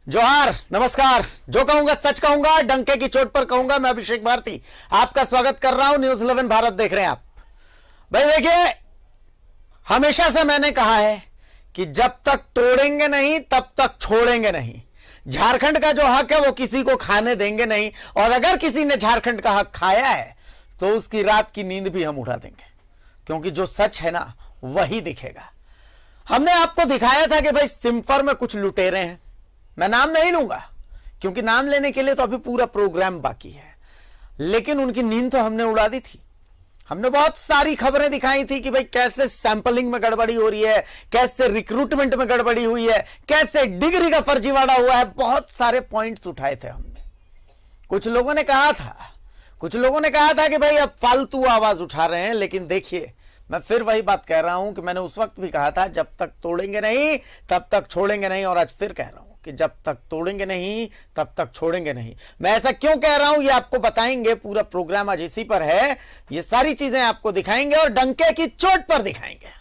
जोहार, नमस्कार। जो कहूंगा सच कहूंगा, डंके की चोट पर कहूंगा। मैं अभिषेक भारती आपका स्वागत कर रहा हूं। न्यूज 11 भारत देख रहे हैं आप। भाई देखिए, हमेशा से मैंने कहा है कि जब तक तोड़ेंगे नहीं तब तक छोड़ेंगे नहीं। झारखंड का जो हक है वो किसी को खाने देंगे नहीं, और अगर किसी ने झारखंड का हक खाया है तो उसकी रात की नींद भी हम उड़ा देंगे, क्योंकि जो सच है ना वही दिखेगा। हमने आपको दिखाया था कि भाई सिम्फर में कुछ लुटेरे हैं। मैं नाम नहीं लूंगा क्योंकि नाम लेने के लिए तो अभी पूरा प्रोग्राम बाकी है, लेकिन उनकी नींद तो हमने उड़ा दी थी। हमने बहुत सारी खबरें दिखाई थी कि भाई कैसे सैंपलिंग में गड़बड़ी हो रही है, कैसे रिक्रूटमेंट में गड़बड़ी हुई है, कैसे डिग्री का फर्जीवाड़ा हुआ है। बहुत सारे पॉइंट्स उठाए थे हमने। कुछ लोगों ने कहा था कि भाई अब फालतू आवाज उठा रहे हैं, लेकिन देखिए मैं फिर वही बात कह रहा हूं कि मैंने उस वक्त भी कहा था जब तक तोड़ेंगे नहीं तब तक छोड़ेंगे नहीं, और आज फिर कह रहा हूं कि जब तक तोड़ेंगे नहीं तब तक छोड़ेंगे नहीं। मैं ऐसा क्यों कह रहा हूं ये आपको बताएंगे। पूरा प्रोग्राम आज इसी पर है। ये सारी चीजें आपको दिखाएंगे और डंके की चोट पर दिखाएंगे।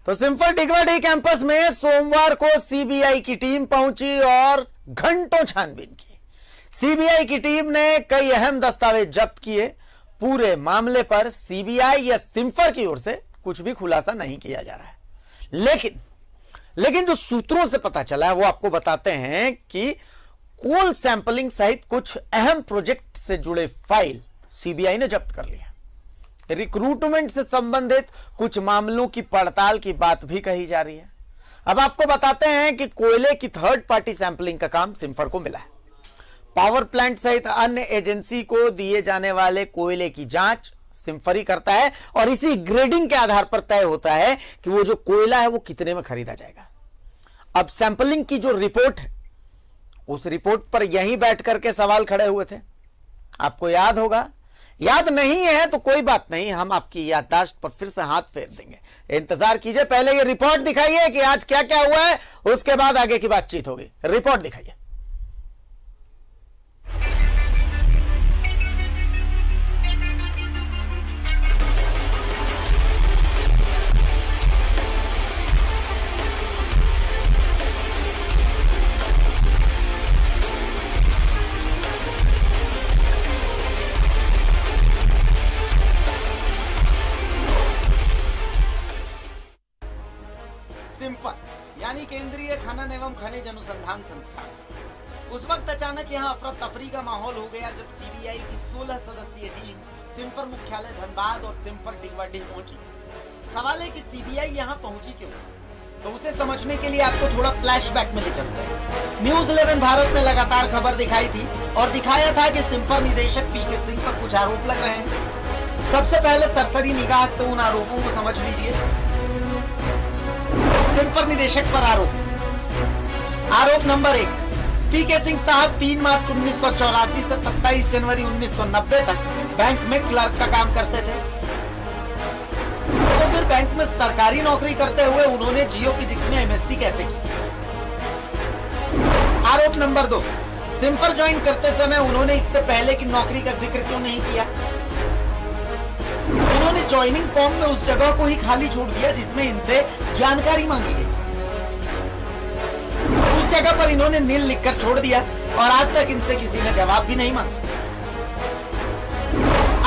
तो सिम्फर डिगवाडी कैंपस में सोमवार को सीबीआई की टीम पहुंची और घंटों छानबीन की। सीबीआई की टीम ने कई अहम दस्तावेज जब्त किए। पूरे मामले पर सीबीआई या सिम्फर की ओर से कुछ भी खुलासा नहीं किया जा रहा है, लेकिन जो सूत्रों से पता चला है वो आपको बताते हैं कि कोल सैंपलिंग सहित कुछ अहम प्रोजेक्ट से जुड़े फाइल सीबीआई ने जब्त कर लिया। रिक्रूटमेंट से संबंधित कुछ मामलों की पड़ताल की बात भी कही जा रही है। अब आपको बताते हैं कि कोयले की थर्ड पार्टी सैंपलिंग का काम सिम्फर को मिला है। पावर प्लांट सहित अन्य एजेंसी को दिए जाने वाले कोयले की जांच सिम्फर ही करता है, और इसी ग्रेडिंग के आधार पर तय होता है कि वो जो कोयला है वो कितने में खरीदा जाएगा। अब सैंपलिंग की जो रिपोर्ट है उस रिपोर्ट पर यहीं बैठ करके सवाल खड़े हुए थे। आपको याद होगा, याद नहीं है तो कोई बात नहीं, हम आपकी याददाश्त पर फिर से हाथ फेर देंगे। इंतजार कीजिए, पहले ये रिपोर्ट दिखाइए कि आज क्या क्या हुआ है, उसके बाद आगे की बातचीत होगी। रिपोर्ट दिखाइए। सिम्फर यानी केंद्रीय खनन एवं खनिज अनुसंधान संस्थान। उस वक्त अचानक यहां अफरा तफरी का माहौल हो गया जब सीबीआई की 16 सदस्यीय टीम सिम्फर मुख्यालय धनबाद और सिम्फर डिगवाडी पहुंची। सवाल है कि सीबीआई यहां पहुंची क्यों? तो उसे समझने के लिए आपको थोड़ा फ्लैशबैक में ले चलते हैं। न्यूज 11 भारत ने लगातार खबर दिखाई थी और दिखाया था कि सिम्फर निदेशक पीके सिंह पर कुछ आरोप लग रहे हैं। सबसे पहले सरसरी निगाह से उन आरोपों को समझ लीजिए। सिम्फर निदेशक पर आरोप नंबर 1, पीके सिंह साहब 3 मार्च 1984 से 27 जनवरी 1990 तक बैंक में क्लर्क का काम करते थे। तो फिर बैंक में सरकारी नौकरी करते हुए उन्होंने जियो फिजिक्स में एमएससी कैसे की? आरोप नंबर 2, सिम्फर ज्वाइन करते समय उन्होंने इससे पहले की नौकरी का जिक्र क्यों नहीं किया? उन्होंने ज्वाइनिंग फॉर्म में उस जगह को ही खाली छोड़ दिया जिसमें इनसे जानकारी मांगी गई। उस जगह पर इन्होंने नील लिखकर छोड़ दिया और आज तक इनसे किसी ने जवाब भी नहीं मांगा।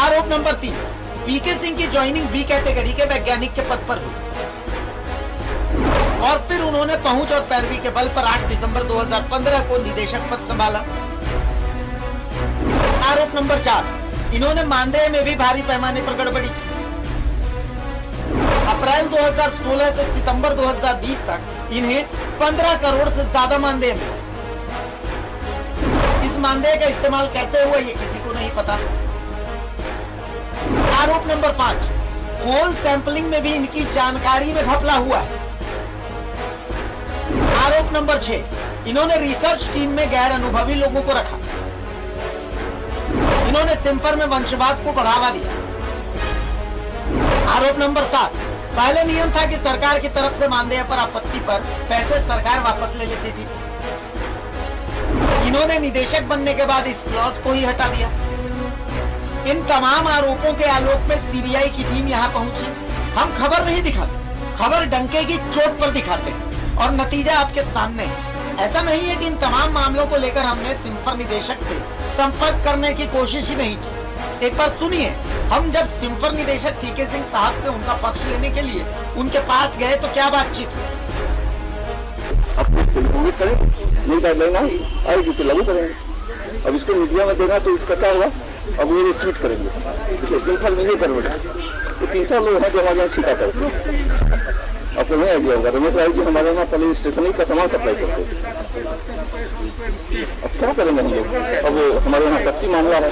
आरोप नंबर 3, पीके सिंह की ज्वाइनिंग बी कैटेगरी के वैज्ञानिक के पद पर हुई और फिर उन्होंने पहुंच और पैरवी के बल पर 8 दिसंबर 2015 को निदेशक पद संभाला। आरोप नंबर 4, इन्होंने मानदेय में भी भारी पैमाने पर गड़बड़ी की। अप्रैल 2016 से सितंबर 2020 तक इन्हें 15 करोड़ से ज्यादा मानदेय मिला। इस मानदेय का इस्तेमाल कैसे हुआ ये किसी को नहीं पता। आरोप नंबर 5, कोल सैंपलिंग में भी इनकी जानकारी में घपला हुआ है। आरोप नंबर 6, इन्होंने रिसर्च टीम में गैर अनुभवी लोगों को रखा। इन्होंने सिम्फर में वंशवाद को बढ़ावा दिया। आरोप नंबर 7, पहले नियम था कि सरकार की तरफ से मानदेय पर आपत्ति पर पैसे सरकार वापस ले लेती थी। इन्होंने निदेशक बनने के बाद इस क्लॉज को ही हटा दिया। इन तमाम आरोपों के आलोक में सीबीआई की टीम यहां पहुंची। हम खबर नहीं दिखाते, खबर डंके की चोट पर दिखाते हैं और नतीजा आपके सामने है। ऐसा नहीं है कि इन तमाम मामलों को लेकर हमने सिम्फर निदेशक से संपर्क करने की कोशिश ही नहीं की। एक बार सुनिए, हम जब सिम्फर निदेशक पीके सिंह साहब से उनका पक्ष लेने के लिए उनके पास गए तो क्या बातचीत हुई। नहीं गाइडलाइन आएगी तो लागू करेंगे। अब इसको मीडिया में देना तो इसका क्या हुआ, अब वो ट्वीट करेंगे। सिम्फर में नहीं करवाना, तो 3-4 लोग हैं जो हमारे यहाँ सीखा करते हैं। अब तो नहीं आइडिया होगा, रमेश राय जी हमारे यहाँ पहले स्टेशनरी का सामान सप्लाई करते हैं। अब क्या करेंगे हम लोग, अब हमारे यहाँ सख्ती मामला है।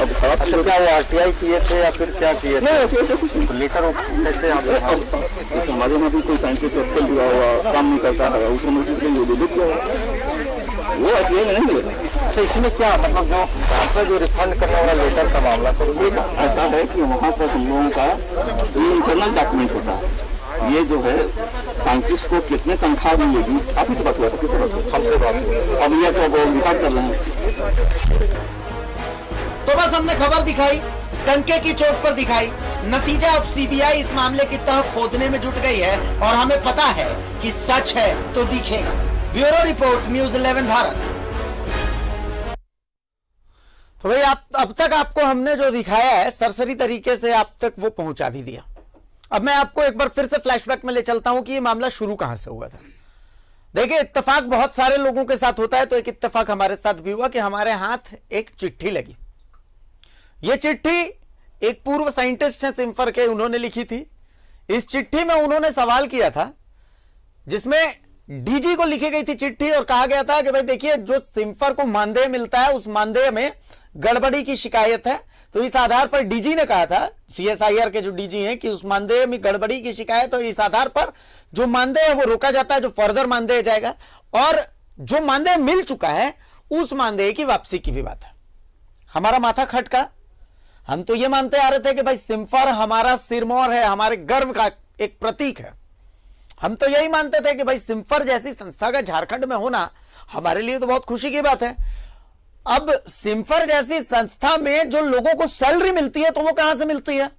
अब खराब क्या वो RTI किए थे या फिर क्या किए थे? नहीं, ऐसे कुछ नहीं। लेकर कैसे हमारे यहाँ भी कोई साइंटिस्ट फेल हुआ हुआ काम नहीं करता है, उसको नोटिस देंगे लिख गया वो RTI में नहीं मिलेगा। तो इसमें क्या मतलब जो आपका जो रिफंड करने वाला लेटर का मामला, तो ये ऐसा है कि वहाँ पर हम लोगों का इंटरनल डॉक्यूमेंट होता है। ये जो है साइंटिस्ट को कितने तनख्वाह मिलेगी आप ही से बात हुआ था, किससे बात हुआ? हमसे बात हुआ। अब ये तो रिकॉर्ड कर रहे हैं। तो बस हमने खबर दिखाई, डंके की चोट पर दिखाई। नतीजा अब सीबीआई इस मामले की तह खोदने में जुट गई है और हमें पता है कि सच है तो दिखेगा। Bureau report, news 11 Bharat. तो भाई अब तक आपको हमने जो दिखाया है सरसरी तरीके से आप तक वो पहुंचा भी दिया। अब मैं आपको एक बार फिर से फ्लैशबैक में ले चलता हूं कि ये मामला शुरू कहां से हुआ था। देखिए, इत्तेफाक बहुत सारे लोगों के साथ होता है, तो एक इत्तेफाक हमारे साथ भी हुआ कि हमारे हाथ एक चिट्ठी लगी। ये चिट्ठी एक पूर्व साइंटिस्ट हैं सिम्फर के, उन्होंने लिखी थी। इस चिट्ठी में उन्होंने सवाल किया था, जिसमें डीजी को लिखी गई थी चिट्ठी और कहा गया था कि भाई देखिए, जो सिम्फर को मानदेय मिलता है उस मानदेय में गड़बड़ी की शिकायत है। तो इस आधार पर डीजी ने कहा था, CSIR के जो डीजी हैं, कि उस मानदेय में गड़बड़ी की शिकायत है। इस आधार पर जो मानदेय है वो रोका जाता है, जो फर्दर मानदेय जाएगा, और जो मानदेय मिल चुका है उस मानदेय की वापसी की भी बात है। हमारा माथा खटका। हम तो ये मानते आ रहे थे कि भाई सिम्फर हमारा सिरमौर है, हमारे गर्व का एक प्रतीक है। हम तो यही मानते थे कि भाई सिम्फर जैसी संस्था का झारखंड में होना हमारे लिए तो बहुत खुशी की बात है। अब सिम्फर जैसी संस्था में जो लोगों को सैलरी मिलती है तो वो कहां से मिलती है?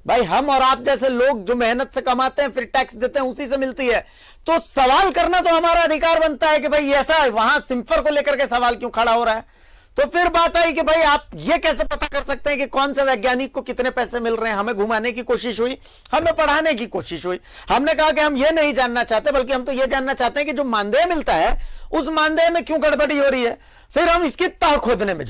भाई हम और आप जैसे लोग जो मेहनत से कमाते हैं फिर टैक्स देते हैं, उसी से मिलती है। तो सवाल करना तो हमारा अधिकार बनता है कि भाई ऐसा वहां सिम्फर को लेकर के सवाल क्यों खड़ा हो रहा है। तो फिर बात आई कि भाई आप ये कैसे पता कर सकते हैं कि कौन से वैज्ञानिक को कितने पैसे मिल रहे हैं। हमें घुमाने की कोशिश हुई, हमें पढ़ाने की कोशिश हुई। हमने कहा कि हम ये नहीं जानना चाहते, बल्कि हम तो ये जानना चाहते हैं कि जो मानदेय मिलता है उस मानदेय में क्यों गड़बड़ी हो रही है। फिर हम इसकी तह खोदने में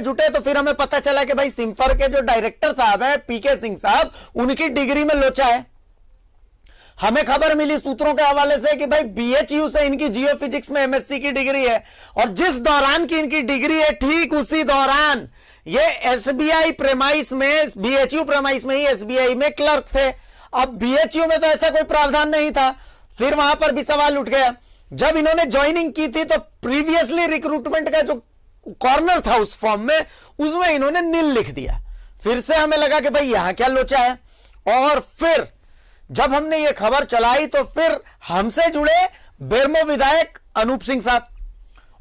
जुटे तो फिर हमें पता चला कि भाई सिम्फर के जो डायरेक्टर साहब हैं पीके सिंह साहब, उनकी डिग्री में लोचा है। हमें खबर मिली सूत्रों के हवाले से कि भाई BHU से इनकी जियोफिजिक्स में MSc की डिग्री है, और जिस दौरान की इनकी डिग्री है ठीक उसी दौरान ये SBI प्रेमाइस में, BHU प्रेमाइस में ही SBI में क्लर्क थे। अब BHU में तो ऐसा कोई प्रावधान नहीं था। फिर वहां पर भी सवाल उठ गया। जब इन्होंने ज्वाइनिंग की थी तो प्रीवियसली रिक्रूटमेंट का जो कॉर्नर था उस फॉर्म में, उसमें इन्होंने नील लिख दिया। फिर से हमें लगा कि भाई यहां क्या लोचा है। और फिर जब हमने ये खबर चलाई तो फिर हमसे जुड़े बेरमो विधायक अनूप सिंह साहब,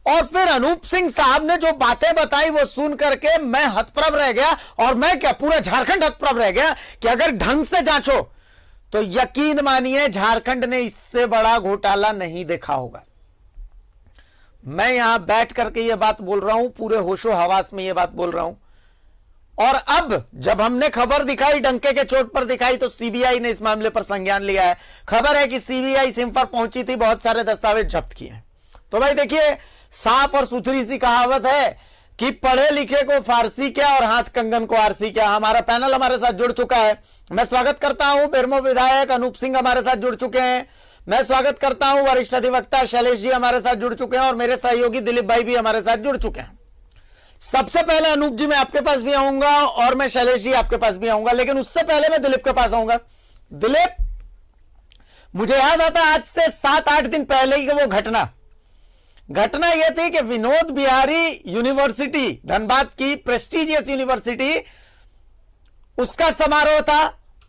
और फिर अनूप सिंह साहब ने जो बातें बताई वो सुन करके मैं हतप्रभ रह गया। और मैं क्या, पूरा झारखंड हतप्रभ रह गया कि अगर ढंग से जांचो तो यकीन मानिए झारखंड ने इससे बड़ा घोटाला नहीं देखा होगा। मैं यहां बैठ करके यह बात बोल रहा हूं, पूरे होशो हवास में यह बात बोल रहा हूं। और अब जब हमने खबर दिखाई, डंके के चोट पर दिखाई, तो सीबीआई ने इस मामले पर संज्ञान लिया है। खबर है कि सीबीआई सिम्फर पहुंची थी, बहुत सारे दस्तावेज जब्त किए। तो भाई देखिए, साफ और सुथरी सी कहावत है कि पढ़े लिखे को फारसी क्या और हाथ कंगन को आरसी क्या। हमारा पैनल हमारे साथ जुड़ चुका है। मैं स्वागत करता हूं बेरमो विधायक अनूप सिंह हमारे साथ जुड़ चुके हैं। मैं स्वागत करता हूं वरिष्ठ अधिवक्ता शैलेश जी हमारे साथ जुड़ चुके हैं, और मेरे सहयोगी दिलीप भाई भी हमारे साथ जुड़ चुके हैं। सबसे पहले अनूप जी मैं आपके पास भी आऊंगा और मैं शैलेश जी आपके पास भी आऊंगा, लेकिन उससे पहले मैं दिलीप के पास आऊंगा। दिलीप, मुझे याद आता आज से 7-8 दिन पहले की वो घटना यह थी कि विनोद बिहारी यूनिवर्सिटी, धनबाद की प्रेस्टिजियस यूनिवर्सिटी, उसका समारोह था,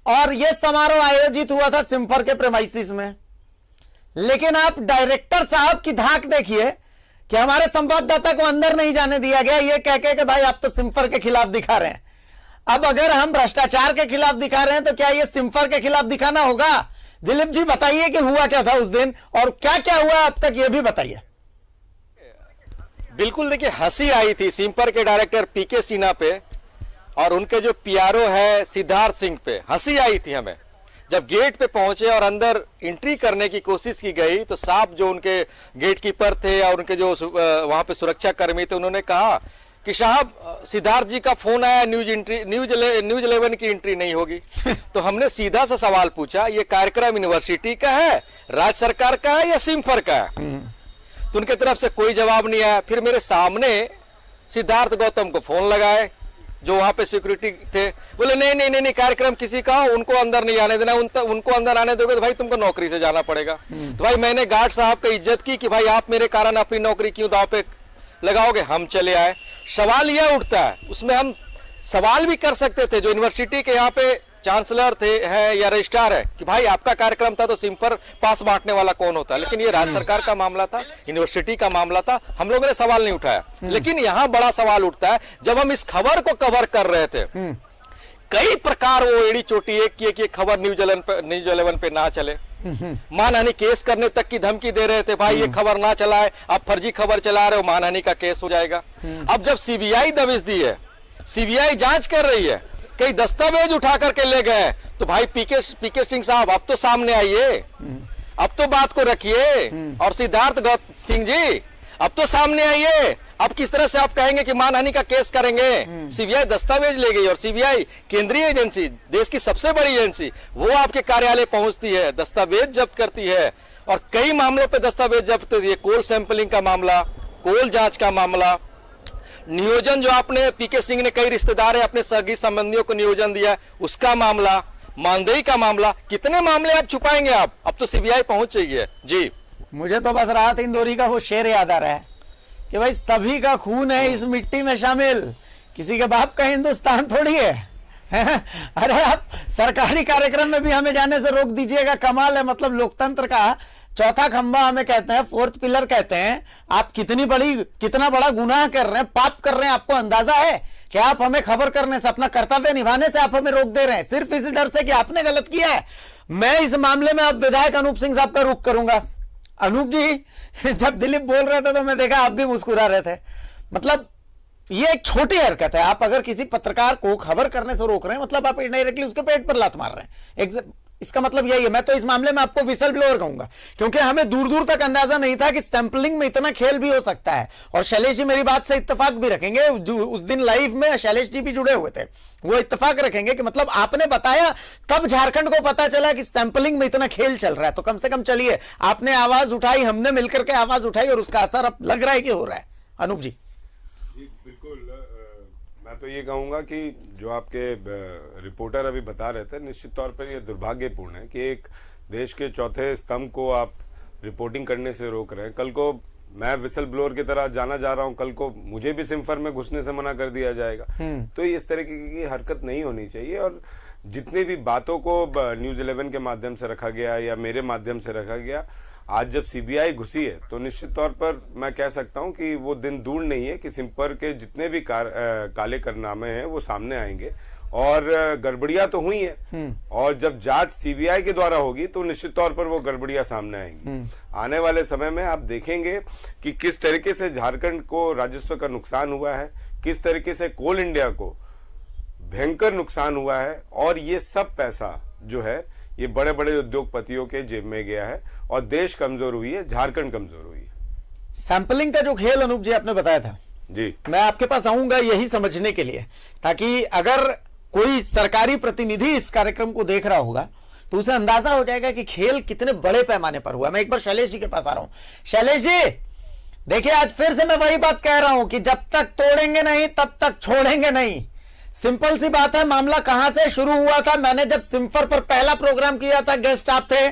और यह समारोह आयोजित हुआ था सिम्फर के प्रेमाइसिस में। लेकिन आप डायरेक्टर साहब की धाक देखिए कि हमारे संवाददाता को अंदर नहीं जाने दिया गया, ये कह के कि भाई आप तो सिम्फर के खिलाफ दिखा रहे हैं। अब अगर हम भ्रष्टाचार के खिलाफ दिखा रहे हैं तो क्या ये सिम्फर के खिलाफ दिखाना होगा? दिलीप जी बताइए कि हुआ क्या था उस दिन और क्या क्या हुआ अब तक, ये भी बताइए। बिल्कुल, देखिए हंसी आई थी सिम्फर के डायरेक्टर पीके सिन्हा पे और उनके जो पीआरओ है सिद्धार्थ सिंह पे। हंसी आई थी हमें जब गेट पे पहुंचे और अंदर एंट्री करने की कोशिश की गई तो साहब जो उनके गेट कीपर थे और उनके जो वहां पे सुरक्षा कर्मी थे, उन्होंने कहा कि साहब सिद्धार्थ जी का फोन आया, न्यूज 11 की एंट्री नहीं होगी। तो हमने सीधा सा सवाल पूछा, ये कार्यक्रम यूनिवर्सिटी का है, राज्य सरकार का है या सिम्फर का है? तो उनके तरफ से कोई जवाब नहीं आया। फिर मेरे सामने सिद्धार्थ गौतम को फोन लगाए जो वहां पे सिक्योरिटी थे, बोले नहीं कार्यक्रम किसी का, उनको अंदर नहीं आने देना, उनको अंदर आने दोगे तो भाई तुमको नौकरी से जाना पड़ेगा। तो भाई मैंने गार्ड साहब का इज्जत की कि भाई आप मेरे कारण अपनी नौकरी क्यों दांव पे लगाओगे? हम चले आए। सवाल यह उठता है, उसमें हम सवाल भी कर सकते थे जो यूनिवर्सिटी के यहाँ पे चांसलर थे है या रजिस्ट्रार है कि भाई आपका कार्यक्रम था तो सिम्फर पास बांटने वाला कौन होता है? लेकिन ये राज्य सरकार का मामला था, यूनिवर्सिटी का मामला था, हम लोगों ने सवाल नहीं उठाया। लेकिन यहाँ बड़ा सवाल उठता है जब हम इस खबर को कवर कर रहे थे, कई प्रकार वो एड़ी चोटी एक की कि खबर न्यूज 11 पे ना चले, मानहानि केस करने तक की धमकी दे रहे थे, भाई ये खबर ना चलाए, आप फर्जी खबर चला रहे हो, मानहानि का केस हो जाएगा। अब जब सीबीआई दबिश दी है, सीबीआई जांच कर रही है, कई दस्तावेज उठा करके ले गए, तो भाई पीके सिंह साहब अब तो सामने आइए, अब तो बात को रखिए। और सिद्धार्थ सिंह जी अब तो सामने आइए, अब किस तरह से आप कहेंगे कि मानहानि का केस करेंगे? सीबीआई दस्तावेज ले गई और सीबीआई केंद्रीय एजेंसी, देश की सबसे बड़ी एजेंसी, वो आपके कार्यालय पहुंचती है, दस्तावेज जब्त करती है और कई मामलों पे दस्तावेज जब्त करती है। कोल सैंपलिंग का मामला, कोल जांच का मामला, नियोजन जो आपने पीके सिंह ने कई रिश्तेदार है अपने सगी संबंधियों को नियोजन दिया उसका मामला, मानदेय का मामला, कितने मामले आप छुपाएंगे? आप अब तो सीबीआई पहुंच चाहिए जी। मुझे तो बस राहत इंदौरी का वो शेर याद आ रहा है कि भाई सभी का खून है इस मिट्टी में शामिल, किसी के बाप का हिंदुस्तान थोड़ी है। अरे आप सरकारी कार्यक्रम में भी हमें जाने से रोक दीजिएगा, कमाल है। मतलब लोकतंत्र का चौथा खंबा हमें कहते हैं, फोर्थ पिलर कहते हैं। आप कितना बड़ा गुनाह कर रहे हैं, पाप कर रहे हैं, आपको अंदाजा है कि आप हमें खबर करने से, अपना कर्तव्य निभाने से आप हमें रोक दे रहे हैं सिर्फ इस डर से कि आपने गलत किया है। मैं इस मामले में अब विधायक अनूप सिंह साहब का रुख करूंगा। अनूप जी जब दिलीप बोल रहे थे तो मैं देखा आप भी मुस्कुरा रहे थे। मतलब ये एक छोटी हरकत है, आप अगर किसी पत्रकार को खबर करने से रोक रहे हैं मतलब आप इनडायरेक्टली उसके पेट पर लात मार रहे हैं। इसका मतलब यही है। मैं तो इस मामले में आपको विसल ब्लोअर कहूंगा क्योंकि हमें दूर दूर तक अंदाजा नहीं था कि सैंपलिंग में इतना खेल भी हो सकता है। और शैलेश जी मेरी बात से इत्तेफाक भी रखेंगे, उस दिन लाइव में शैलेश जी भी जुड़े हुए थे, वो इत्तेफाक रखेंगे कि मतलब आपने बताया तब झारखंड को पता चला कि सैंपलिंग में इतना खेल चल रहा है। तो कम से कम चलिए, आपने आवाज उठाई, हमने मिलकर के आवाज उठाई और उसका असर अब लग रहा है कि हो रहा है। अनूप जी। बिल्कुल, मैं तो ये कहूंगा कि जो आपके रिपोर्टर अभी बता रहे थे, निश्चित तौर पर यह दुर्भाग्यपूर्ण है कि एक देश के चौथे स्तंभ को आप रिपोर्टिंग करने से रोक रहे हैं। कल को मैं विसल ब्लोअर की तरह जाना जा रहा हूं, कल को मुझे भी सिम्फर में घुसने से मना कर दिया जाएगा। तो इस तरह की हरकत नहीं होनी चाहिए। और जितनी भी बातों को न्यूज 11 के माध्यम से रखा गया या मेरे माध्यम से रखा गया, आज जब सीबीआई घुसी है तो निश्चित तौर पर मैं कह सकता हूं कि वो दिन दूर नहीं है कि सिम्फर के जितने भी काले कारनामे हैं वो सामने आएंगे। और गड़बड़ियां तो हुई है और जब जांच सीबीआई के द्वारा होगी तो निश्चित तौर पर वो गड़बड़ियां सामने आएंगी। आने वाले समय में आप देखेंगे कि किस तरीके से झारखंड को राजस्व का नुकसान हुआ है, किस तरीके से कोल इंडिया को भयंकर नुकसान हुआ है। और ये सब पैसा जो है ये बड़े बड़े उद्योगपतियों के जेब में गया है और देश कमजोर हुई है, झारखंड कमजोर हुई है। सैंपलिंग का जो खेल अनूप जी आपने बताया था जी, मैं आपके पास आऊंगा यही समझने के लिए, ताकि अगर कोई सरकारी प्रतिनिधि इस कार्यक्रम को देख रहा होगा तो उसे अंदाजा हो जाएगा कि खेल कितने बड़े पैमाने पर हुआ। मैं एक बार शैलेश जी के पास आ रहा हूं। शैलेश जी देखिए, आज फिर से मैं वही बात कह रहा हूं कि जब तक तोड़ेंगे नहीं तब तक छोड़ेंगे नहीं। सिंपल सी बात है, मामला कहां से शुरू हुआ था? मैंने जब सिम्फर पर पहला प्रोग्राम किया था गेस्ट आप थे।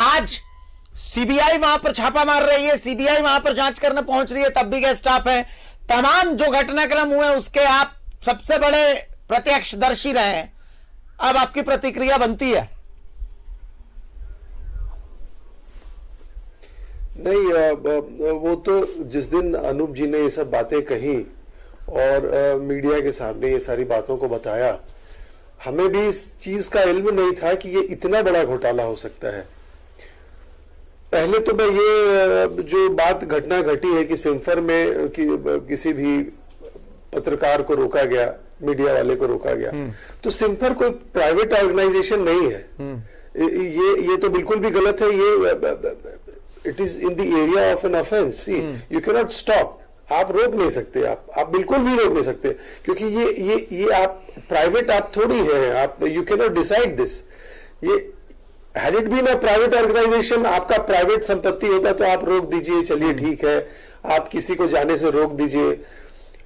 आज सीबीआई वहां पर छापा मार रही है, सीबीआई वहां पर जांच करने पहुंच रही है, तब भी गेस्ट आप है। तमाम जो घटनाक्रम हुए उसके आप सबसे बड़े प्रत्यक्षदर्शी रहे हैं। अब आपकी प्रतिक्रिया बनती है? नहीं, वो तो जिस दिन अनूप जी ने ये सब बातें कही और मीडिया के सामने ये सारी बातों को बताया, हमें भी इस चीज का इल्म नहीं था कि ये इतना बड़ा घोटाला हो सकता है। पहले तो मैं ये जो बात घटना घटी है कि सिम्फर में किसी भी पत्रकार को रोका गया, मीडिया वाले को रोका गया, तो सिम्फर कोई प्राइवेट ऑर्गेनाइजेशन नहीं है। ये तो बिल्कुल भी गलत है। ये it is in the area of an offence. See you can not stop, आप रोक नहीं सकते, आप बिल्कुल भी रोक नहीं सकते, क्योंकि ये आप प्राइवेट आप थोड़ी है, आप you can not decide this. ये had it been a private organization, आपका प्राइवेट संपत्ति होता तो आप रोक दीजिए, चलिए ठीक है, आप किसी को जाने से रोक दीजिए,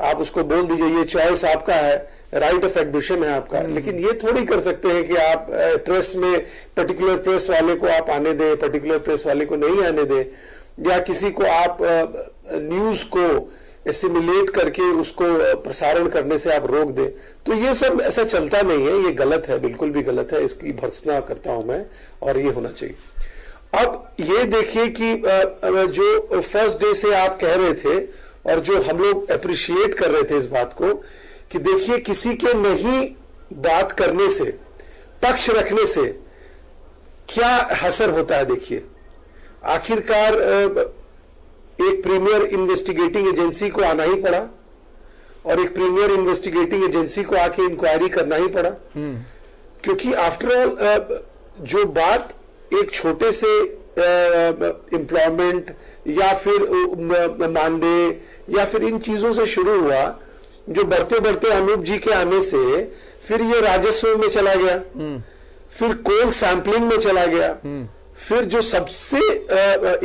आप उसको बोल दीजिए, ये चॉइस आपका है, राइट ऑफ एडमिशन है आपका। लेकिन ये थोड़ी कर सकते हैं कि आप प्रेस में पर्टिकुलर प्रेस वाले को आप आने दें, पर्टिकुलर प्रेस वाले को नहीं आने दें, या किसी को आप न्यूज को एसिमुलेट करके उसको प्रसारण करने से आप रोक दें। तो ये सब ऐसा चलता नहीं है, ये गलत है, बिल्कुल भी गलत है, इसकी भर्त्सना करता हूं मैं, और ये होना चाहिए। अब ये देखिए कि जो फर्स्ट डे से आप कह रहे थे और जो हम लोग अप्रिशिएट कर रहे थे इस बात को, कि देखिए किसी के नहीं बात करने से, पक्ष रखने से क्या असर होता है। देखिए आखिरकार एक प्रीमियर इन्वेस्टिगेटिंग एजेंसी को आना ही पड़ा, और एक प्रीमियर इन्वेस्टिगेटिंग एजेंसी को आके इंक्वायरी करना ही पड़ा, क्योंकि आफ्टर ऑल जो बात एक छोटे से एम्प्लॉयमेंट या फिर मानदेय या फिर इन चीजों से शुरू हुआ, जो बढ़ते बढ़ते अनूप जी के आने से फिर ये राजस्व में चला गया, फिर कोल सैंपलिंग में चला गया, फिर जो सबसे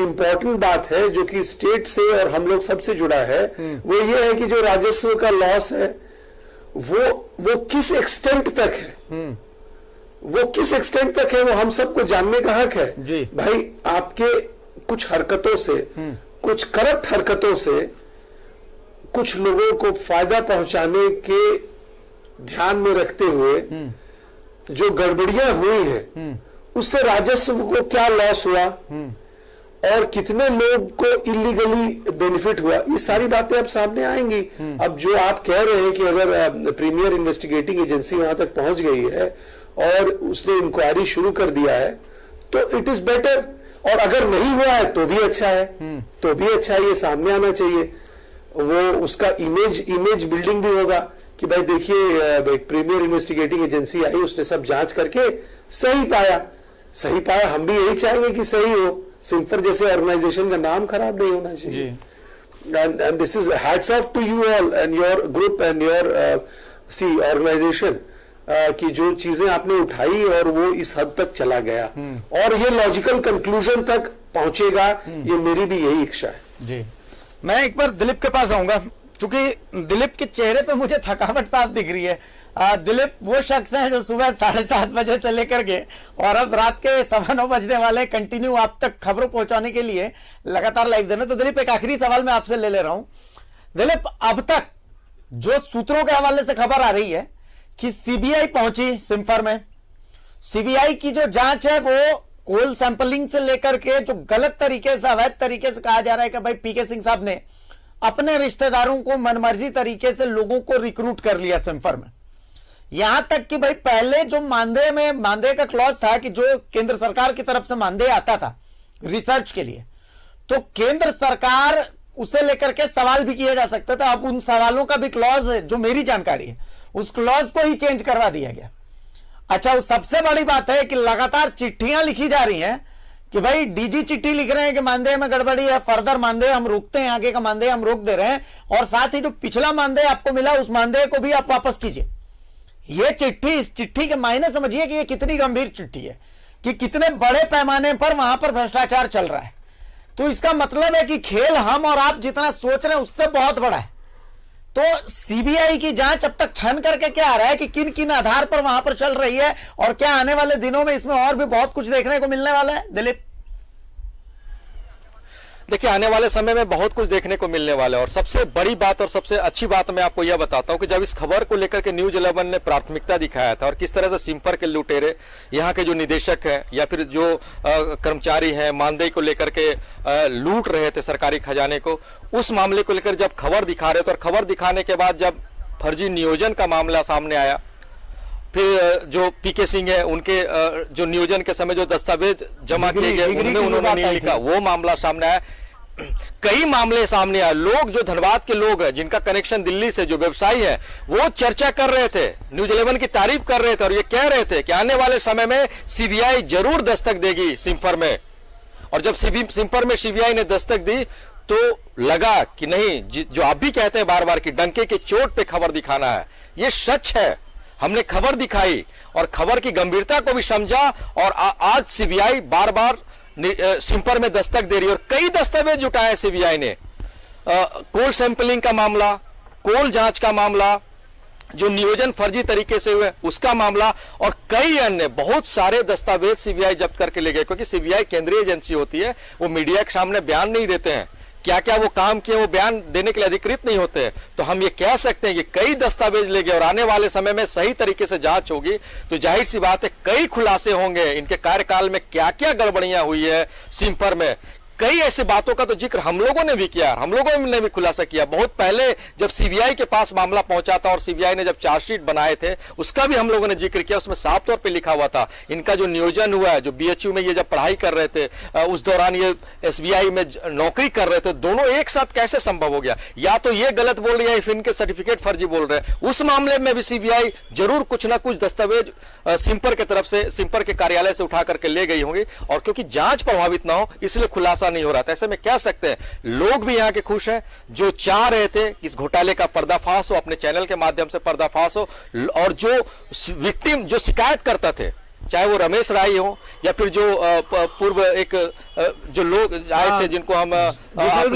इंपॉर्टेंट बात है जो कि स्टेट से और हम लोग सबसे जुड़ा है, वो ये है कि जो राजस्व का लॉस है वो किस एक्सटेंट तक है, वो किस एक्सटेंट तक है, वो हम सबको जानने का हक है जी। भाई आपके कुछ हरकतों से, कुछ करप्ट हरकतों से कुछ लोगों को फायदा पहुंचाने के ध्यान में रखते हुए जो गड़बड़ियां हुई है, उससे राजस्व को क्या लॉस हुआ और कितने लोग को इलीगली बेनिफिट हुआ, ये सारी बातें अब सामने आएंगी। अब जो आप कह रहे हैं कि अगर प्रीमियर इन्वेस्टिगेटिंग एजेंसी वहां तक पहुंच गई है और उसने इंक्वायरी शुरू कर दिया है, तो इट इज बेटर। और अगर नहीं हुआ है तो भी अच्छा है, तो भी अच्छा है, ये सामने आना चाहिए। वो उसका इमेज बिल्डिंग भी होगा कि भाई देखिए प्रीमियर इन्वेस्टिगेटिंग एजेंसी आई, उसने सब जांच करके सही पाया। हम भी यही चाहेंगे कि सही हो, सिम्फर जैसे ऑर्गेनाइजेशन का नाम खराब नहीं होना चाहिए। And this is hats off to you all and your group and your organisation कि जो चीजें आपने उठाई और वो इस हद तक चला गया और ये लॉजिकल कंक्लूजन तक पहुंचेगा, ये मेरी भी यही इच्छा है जी। मैं एक बार दिलीप के पास आऊंगा, क्योंकि दिलीप के चेहरे पे मुझे थकावट साफ दिख रही है। दिलीप वो शख्स हैं जो सुबह 7:30 बजे से लेकर के और अब रात के 9:15 बजने वाले कंटिन्यू आप तक खबरों पहुंचाने के लिए लगातार लाइव देना। तो दिलीप एक आखिरी सवाल मैं आपसे ले रहा हूं। दिलीप, अब तक जो सूत्रों के हवाले से खबर आ रही है कि सीबीआई पहुंची सिम्फर में, सीबीआई की जो जांच है वो कोल सैंपलिंग से लेकर के जो गलत तरीके से, अवैध तरीके से कहा जा रहा है कि भाई पीके सिंह साहब ने अपने रिश्तेदारों को मनमर्जी तरीके से लोगों को रिक्रूट कर लिया सिम्फर में। यहां तक कि भाई पहले जो मानदेय का क्लॉज था कि जो केंद्र सरकार की तरफ से मानदेय आता था रिसर्च के लिए, तो केंद्र सरकार उसे लेकर के सवाल भी किया जा सकता था। अब उन सवालों का भी क्लॉज, जो मेरी जानकारी है, उस क्लॉज को ही चेंज करवा दिया गया। अच्छा, उस सबसे बड़ी बात है कि लगातार चिट्ठियां लिखी जा रही हैं कि भाई डीजी चिट्ठी लिख रहे हैं कि मानदेय में गड़बड़ी है, फर्दर मानदेय हम रोकते हैं, आगे का मानदेय हम रोक दे रहे हैं, और साथ ही जो पिछला मानदेय आपको मिला उस मानदेय को भी आप वापस कीजिए। ये चिट्ठी, इस चिट्ठी के मायने समझिए कि ये कितनी गंभीर चिट्ठी है, कि कितने बड़े पैमाने पर वहां पर भ्रष्टाचार चल रहा है। तो इसका मतलब है कि खेल हम और आप जितना सोच रहे हैं उससे बहुत बड़ा है। तो सीबीआई की जांच अब तक छन करके क्या आ रहा है कि किन किन आधार पर वहां पर चल रही है, और क्या आने वाले दिनों में इसमें और भी बहुत कुछ देखने को मिलने वाला है। दिलीप, देखिए, आने वाले समय में बहुत कुछ देखने को मिलने वाला है और सबसे बड़ी बात और सबसे अच्छी बात मैं आपको यह बताता हूं कि जब इस खबर को लेकर के न्यूज 11 ने प्राथमिकता दिखाया था और किस तरह से सिंफर के लुटेरे यहाँ के जो निदेशक हैं या फिर जो कर्मचारी हैं मानदेय को लेकर के लूट रहे थे सरकारी खजाने को, उस मामले को लेकर जब खबर दिखा रहे थे और खबर दिखाने के बाद जब फर्जी नियोजन का मामला सामने आया, फिर जो पीके सिंह है उनके जो नियोजन के समय जो दस्तावेज जमा किए गए उनमें उन्होंने नहीं लिखा, वो मामला सामने आया। कई मामले सामने आए। लोग जो धनबाद के लोग हैं जिनका कनेक्शन दिल्ली से, जो व्यवसायी है, वो चर्चा कर रहे थे, न्यूज 11 की तारीफ कर रहे थे और ये कह रहे थे कि आने वाले समय में सीबीआई जरूर दस्तक देगी सिंफर में। और जब सिंफर में सीबीआई ने दस्तक दी तो लगा कि नहीं, जो आप भी कहते हैं बार बार कि डंके की चोट पे खबर दिखाना है, ये सच है। हमने खबर दिखाई और खबर की गंभीरता को भी समझा और आज सीबीआई बार बार सिंफर में दस्तक दे रही है और कई दस्तावेज जुटाए सीबीआई ने। कोल सैंपलिंग का मामला, कोल जांच का मामला, जो नियोजन फर्जी तरीके से हुए उसका मामला और कई अन्य बहुत सारे दस्तावेज सीबीआई जब्त करके ले गए, क्योंकि सीबीआई केंद्रीय एजेंसी होती है, वो मीडिया के सामने बयान नहीं देते हैं, क्या क्या वो काम किए वो बयान देने के लिए अधिकृत नहीं होते। तो हम ये कह सकते हैं कि कई दस्तावेज ले गए और आने वाले समय में सही तरीके से जांच होगी तो जाहिर सी बात है कई खुलासे होंगे इनके कार्यकाल में क्या क्या गड़बड़ियां हुई है सिंफर में। कई ऐसी बातों का तो जिक्र हम लोगों ने भी किया, हम लोगों ने भी खुलासा किया। बहुत पहले जब सीबीआई के पास मामला पहुंचा था और सीबीआई ने जब चार्जशीट बनाए थे उसका भी हम लोगों ने जिक्र किया, उसमें साफ तौर पे लिखा हुआ था इनका जो नियोजन हुआ है, जो बीएचयू में ये जब पढ़ाई कर रहे थे उस दौरान ये एसबीआई में नौकरी कर रहे थे, दोनों एक साथ कैसे संभव हो गया। या तो ये गलत बोल रही है फिर इनके सर्टिफिकेट फर्जी बोल रहे हैं। उस मामले में भी सीबीआई जरूर कुछ ना कुछ दस्तावेज सिंफर के तरफ से, सिंफर के कार्यालय से उठा करके ले गई होंगी और क्योंकि जांच प्रभावित ना हो इसलिए खुलासा नहीं हो रहा था। ऐसे में कह सकते हैं लोग भी यहां के खुश हैं जो चाह रहे थे कि इस घोटाले का पर्दाफाश हो, अपने चैनल के माध्यम से पर्दाफाश हो और जो विक्टिम, जो शिकायत करता थे, चाहे वो रमेश राय हो या फिर जो पूर्व एक जो लोग आए थे जिनको हम विशल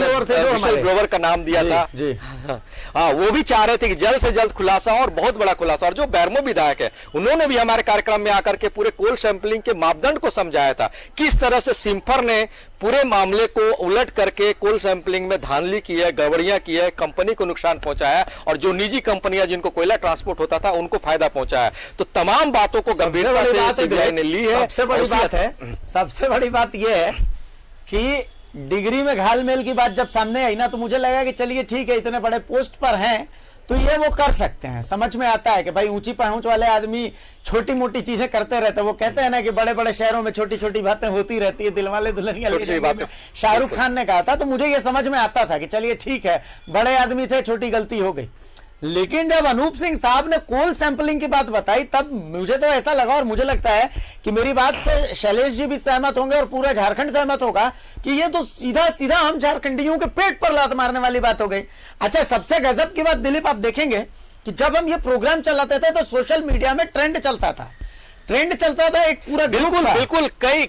ब्लोवर का नाम दिया था, हाँ, वो भी चाह रहे थे कि जल्द से जल्द खुलासा और बहुत बड़ा खुलासा। और जो बैरमो विधायक है उन्होंने भी हमारे कार्यक्रम में आकर के पूरे कोल सैंपलिंग के मापदंड को समझाया था, किस तरह से सिंफर ने पूरे मामले को उलट करके कोल सैंपलिंग में धांधली की है, गड़बड़ियां की है, कंपनी को नुकसान पहुंचाया और जो निजी कंपनियां जिनको कोयला ट्रांसपोर्ट होता था उनको फायदा पहुंचाया। तो तमाम बातों को गंभीरता से सीबीआई ने ली है। सबसे बड़ी बात यह है कि डिग्री में घालमेल की बात जब सामने आई ना तो मुझे लगा कि चलिए ठीक है, इतने बड़े पोस्ट पर हैं तो ये वो कर सकते हैं। समझ में आता है कि भाई ऊंची पहुंच वाले आदमी छोटी मोटी चीजें करते रहते हैं। वो कहते हैं ना कि बड़े बड़े शहरों में छोटी छोटी बातें होती रहती है, दिलवाले दुल्हनिया शाहरुख खान ने कहा था। तो मुझे ये समझ में आता था कि चलिए ठीक है, बड़े आदमी थे, छोटी गलती हो गई। लेकिन जब अनूप सिंह साहब ने कोल सैंपलिंग की बात बताई तब मुझे तो ऐसा लगा और मुझे लगता है कि मेरी बात से शैलेश जी भी सहमत होंगे और पूरा झारखंड सहमत होगा कि ये तो सीधा सीधा हम झारखंडियों के पेट पर लात मारने वाली बात हो गई। अच्छा, सबसे गजब की बात दिलीप, आप देखेंगे कि जब हम ये प्रोग्राम चलाते थे तो सोशल मीडिया में ट्रेंड चलता था, एक पूरा बिल्कुल कई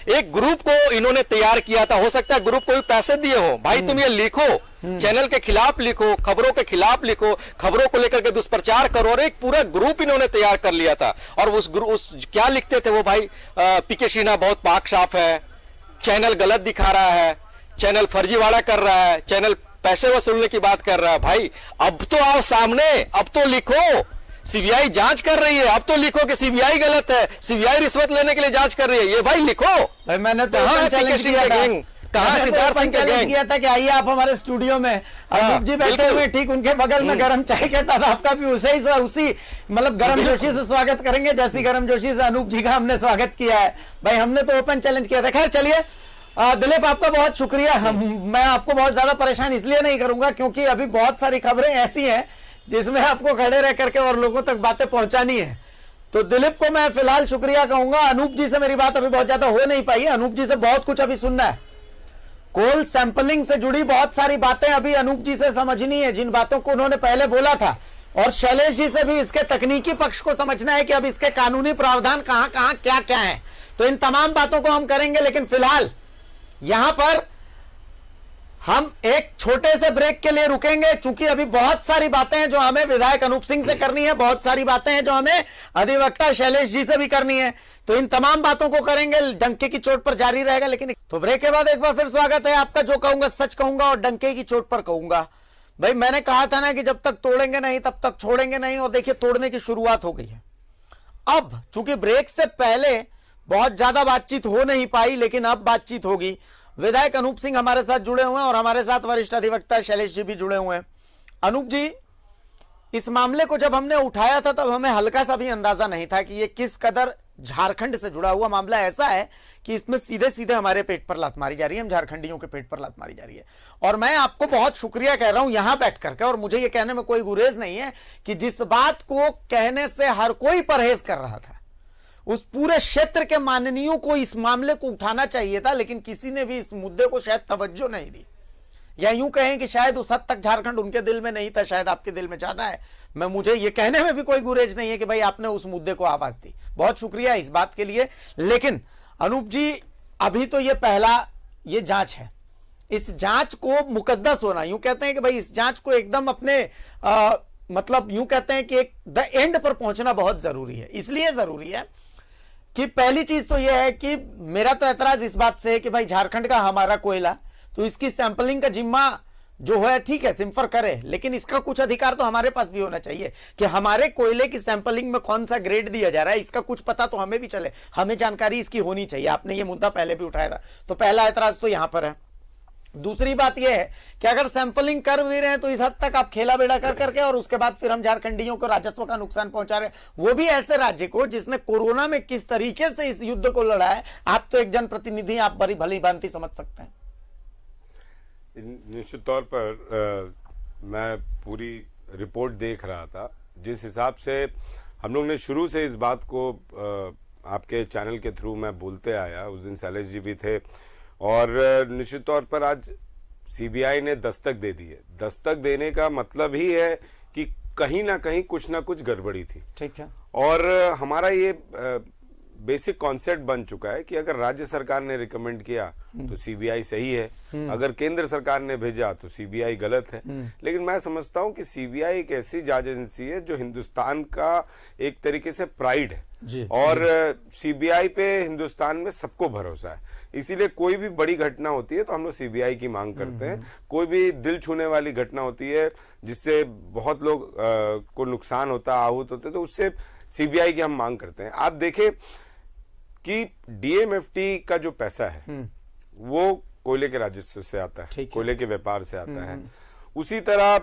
एक ग्रुप को इन्होंने तैयार किया था। हो सकता है ग्रुप को भी पैसे दिए हो, भाई तुम ये लिखो, चैनल के खिलाफ लिखो, खबरों के खिलाफ लिखो, खबरों को लेकर के दुष्प्रचार करो, और एक पूरा ग्रुप इन्होंने तैयार कर लिया था। और उस क्या लिखते थे वो भाई, पीके सिन्हा बहुत पाक साफ है, चैनल गलत दिखा रहा है, चैनल फर्जीवाड़ा कर रहा है, चैनल पैसे वसूलने की बात कर रहा है। भाई अब तो आओ सामने, अब तो लिखो, सीबीआई जांच कर रही है, अब तो लिखो कि सीबीआई गलत है, सीबीआई रिश्वत लेने के लिए जांच कर रही है, ये भाई लिखो। भाई मैंने तो चैलेंज किया था कि आइए आप हमारे स्टूडियो में, अनूप जी बैठे हुए ठीक उनके बगल में गर्म चाय के साथ आपका भी उसी मतलब गर्म जोशी से स्वागत करेंगे जैसी गर्म जोशी से अनूप जी का हमने स्वागत किया है। भाई हमने तो ओपन चैलेंज किया था। खैर चलिए दिलीप, आपका बहुत शुक्रिया। मैं आपको बहुत ज्यादा परेशान इसलिए नहीं करूंगा क्योंकि अभी बहुत सारी खबरें ऐसी हैं जिसमें आपको खड़े रह करके और लोगों तक बातें पहुंचानी है। तो दिलीप को मैं फिलहाल शुक्रिया कहूंगा। अनूप जी से मेरी बात अभी बहुत ज्यादा हो नहीं पाई, अनूप जी से बहुत कुछ अभी सुनना है। कोल सैंपलिंग से जुड़ी बहुत सारी बातें अभी अनूप जी से समझनी है, जिन बातों को उन्होंने पहले बोला था, और शैलेश जी से भी इसके तकनीकी पक्ष को समझना है कि अब इसके कानूनी प्रावधान कहां कहां क्या क्या है। तो इन तमाम बातों को हम करेंगे, लेकिन फिलहाल यहां पर हम एक छोटे से ब्रेक के लिए रुकेंगे, चूंकि अभी बहुत सारी बातें हैं जो हमें विधायक अनूप सिंह से करनी है, बहुत सारी बातें हैं जो हमें अधिवक्ता शैलेश जी से भी करनी है, तो इन तमाम बातों को करेंगे, डंके की चोट पर जारी रहेगा। लेकिन तो ब्रेक के बाद एक बार फिर स्वागत है आपका। जो कहूंगा सच कहूंगा और डंके की चोट पर कहूंगा। भाई मैंने कहा था ना कि जब तक तोड़ेंगे नहीं तब तक छोड़ेंगे नहीं, और देखिए तोड़ने की शुरुआत हो गई है। अब चूंकि ब्रेक से पहले बहुत ज्यादा बातचीत हो नहीं पाई, लेकिन अब बातचीत होगी। विधायक अनूप सिंह हमारे साथ जुड़े हुए हैं और हमारे साथ वरिष्ठ अधिवक्ता शैलेश जी भी जुड़े हुए हैं। अनूप जी, इस मामले को जब हमने उठाया था तब हमें हल्का सा भी अंदाजा नहीं था कि ये किस कदर झारखंड से जुड़ा हुआ मामला ऐसा है कि इसमें सीधे सीधे हमारे पेट पर लात मारी जा रही है, हम झारखंडियों के पेट पर लात मारी जा रही है। और मैं आपको बहुत शुक्रिया कह रहा हूं यहां बैठ करके, और मुझे ये कहने में कोई गुरेज नहीं है कि जिस बात को कहने से हर कोई परहेज कर रहा था, उस पूरे क्षेत्र के माननीयों को इस मामले को उठाना चाहिए था, लेकिन किसी ने भी इस मुद्दे को शायद तवज्जो नहीं दी, या यूं कहें कि शायद उस हद तक झारखंड उनके दिल में नहीं था, शायद आपके दिल में ज्यादा है। मुझे ये कहने में भी कोई गुरेज नहीं है कि भाई आपने उस मुद्दे को आवाज दी, बहुत शुक्रिया इस बात के लिए। लेकिन अनूप जी, अभी तो ये पहला ये जांच है, इस जांच को मुकद्दस होना, यूं कहते हैं कि भाई इस जांच को एकदम अपने मतलब यूं कहते हैं कि एक द एंड पर पहुंचना बहुत जरूरी है। इसलिए जरूरी है कि पहली चीज तो यह है कि मेरा तो एतराज इस बात से है कि भाई झारखंड का हमारा कोयला, तो इसकी सैंपलिंग का जिम्मा जो है ठीक है सिम्फर करे, लेकिन इसका कुछ अधिकार तो हमारे पास भी होना चाहिए कि हमारे कोयले की सैंपलिंग में कौन सा ग्रेड दिया जा रहा है, इसका कुछ पता तो हमें भी चले, हमें जानकारी इसकी होनी चाहिए। आपने ये मुद्दा पहले भी उठाया था, तो पहला एतराज तो यहां पर है। दूसरी बात यह है कि अगर सैंपलिंग कर भी रहे हैं तो इस हद तक आप खेला बेड़ा कर करके और उसके बाद फिर हम झारखंडियों को राजस्व का नुकसान पहुंचा रहे हैं, वो भी ऐसे राज्य को जिसने कोरोना में किस तरीके से इस युद्ध को लड़ा है। आप तो एक जनप्रतिनिधि, आप बड़ी भली भांति समझ सकते हैं। निश्चित तौर पर मैं पूरी रिपोर्ट देख रहा था, जिस हिसाब से हम लोग ने शुरू से इस बात को आपके चैनल के थ्रू मैं बोलते आया, उस दिन शैलेश जी भी थे, और निश्चित तौर पर आज सीबीआई ने दस्तक दे दी है। दस्तक देने का मतलब ही है कि कहीं ना कहीं कुछ ना कुछ गड़बड़ी थी, ठीक है। और हमारा ये बेसिक कॉन्सेप्ट बन चुका है कि अगर राज्य सरकार ने रिकमेंड किया तो सीबीआई सही है, अगर केंद्र सरकार ने भेजा तो सीबीआई गलत है। लेकिन मैं समझता हूं कि सीबीआई एक ऐसी जांच एजेंसी है जो हिंदुस्तान का एक तरीके से प्राइड है, और सीबीआई पे हिंदुस्तान में सबको भरोसा है। इसीलिए कोई भी बड़ी घटना होती है तो हम लोग सीबीआई की मांग करते हैं। कोई भी दिल छूने वाली घटना होती है जिससे बहुत लोग को नुकसान होता है, आहूत होते, तो उससे सीबीआई की हम मांग करते हैं। आप देखें कि डीएमएफटी का जो पैसा है वो कोयले के राजस्व से आता है, कोयले के व्यापार से आता है। उसी तरह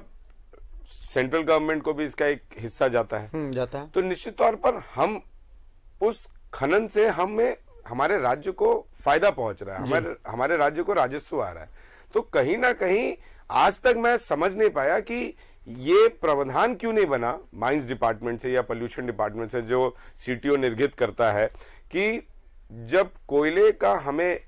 सेंट्रल गवर्नमेंट को भी इसका एक हिस्सा जाता है। तो निश्चित तौर पर हम उस खनन से हमारे राज्य को फायदा पहुंच रहा है, हमारे राज्य को राजस्व आ रहा है। तो कहीं ना कहीं आज तक मैं समझ नहीं पाया कि ये प्रावधान क्यों नहीं बना माइंस डिपार्टमेंट से या पोल्यूशन डिपार्टमेंट से, जो सीटीओ निर्गत करता है, कि जब कोयले का हमें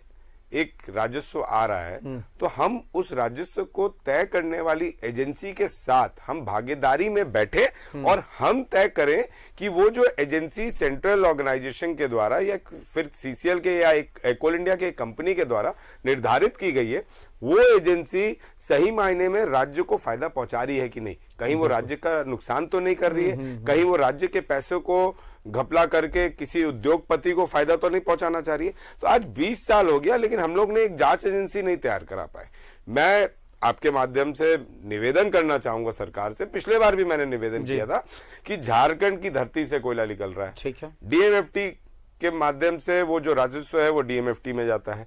एक राजस्व आ रहा है तो हम उस राजस्व को तय करने वाली एजेंसी के साथ हम भागीदारी में बैठे और हम तय करें कि वो जो एजेंसी सेंट्रल ऑर्गेनाइजेशन के द्वारा या फिर सीसीएल के या एक कोल इंडिया के कंपनी के द्वारा निर्धारित की गई है, वो एजेंसी सही मायने में राज्य को फायदा पहुंचा रही है कि नहीं, कहीं वो राज्य का नुकसान तो नहीं कर रही है, कहीं वो राज्य के पैसों को घपला करके किसी उद्योगपति को फायदा तो नहीं पहुंचाना चाह रही है। तो आज 20 साल हो गया, लेकिन हम लोग ने एक जांच एजेंसी नहीं तैयार करा पाए। मैं आपके माध्यम से निवेदन करना चाहूंगा सरकार से, पिछले बार भी मैंने निवेदन किया था कि झारखंड की धरती से कोयला निकल रहा है, ठीक है, डीएमएफटी के माध्यम से वो जो राजस्व है वो डीएमएफटी में जाता है,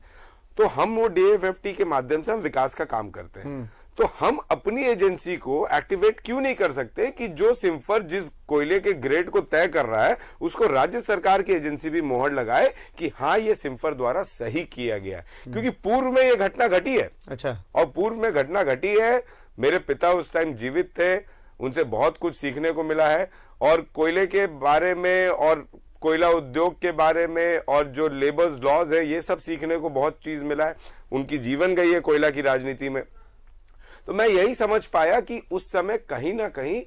तो हम वो डीएमएफटी के माध्यम से हम विकास का काम करते हैं। तो हम अपनी एजेंसी को एक्टिवेट क्यों नहीं कर सकते कि जो सिम्फर जिस कोयले के ग्रेड को तय कर रहा है उसको राज्य सरकार की एजेंसी भी मोहर लगाए कि हाँ ये सिम्फर द्वारा सही किया गया है, क्योंकि पूर्व में ये घटना घटी है। अच्छा। और पूर्व में घटना घटी है, मेरे पिता उस टाइम जीवित थे, उनसे बहुत कुछ सीखने को मिला है, और कोयले के बारे में और कोयला उद्योग के बारे में और जो लेबर्स लॉज है ये सब सीखने को बहुत चीज मिला है। उनकी जीवन गई है कोयला की राजनीति में। तो मैं यही समझ पाया कि उस समय कहीं ना कहीं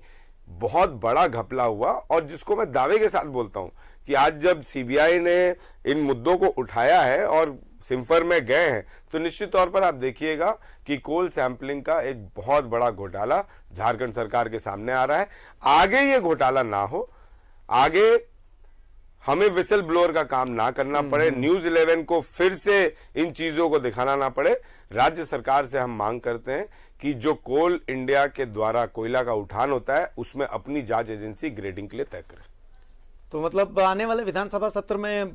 बहुत बड़ा घपला हुआ, और जिसको मैं दावे के साथ बोलता हूं कि आज जब सीबीआई ने इन मुद्दों को उठाया है और सिम्फर में गए हैं तो निश्चित तौर पर आप देखिएगा कि कोल सैंपलिंग का एक बहुत बड़ा घोटाला झारखंड सरकार के सामने आ रहा है। आगे ये घोटाला ना हो, आगे हमें विसल ब्लोअर का काम ना करना पड़े, न्यूज 11 को फिर से इन चीजों को दिखाना ना पड़े, राज्य सरकार से हम मांग करते हैं कि जो कोल इंडिया के द्वारा कोयला का उठान होता है उसमें अपनी जांच एजेंसी ग्रेडिंग के लिए तय करे। तो मतलब आने वाले विधानसभा सत्र में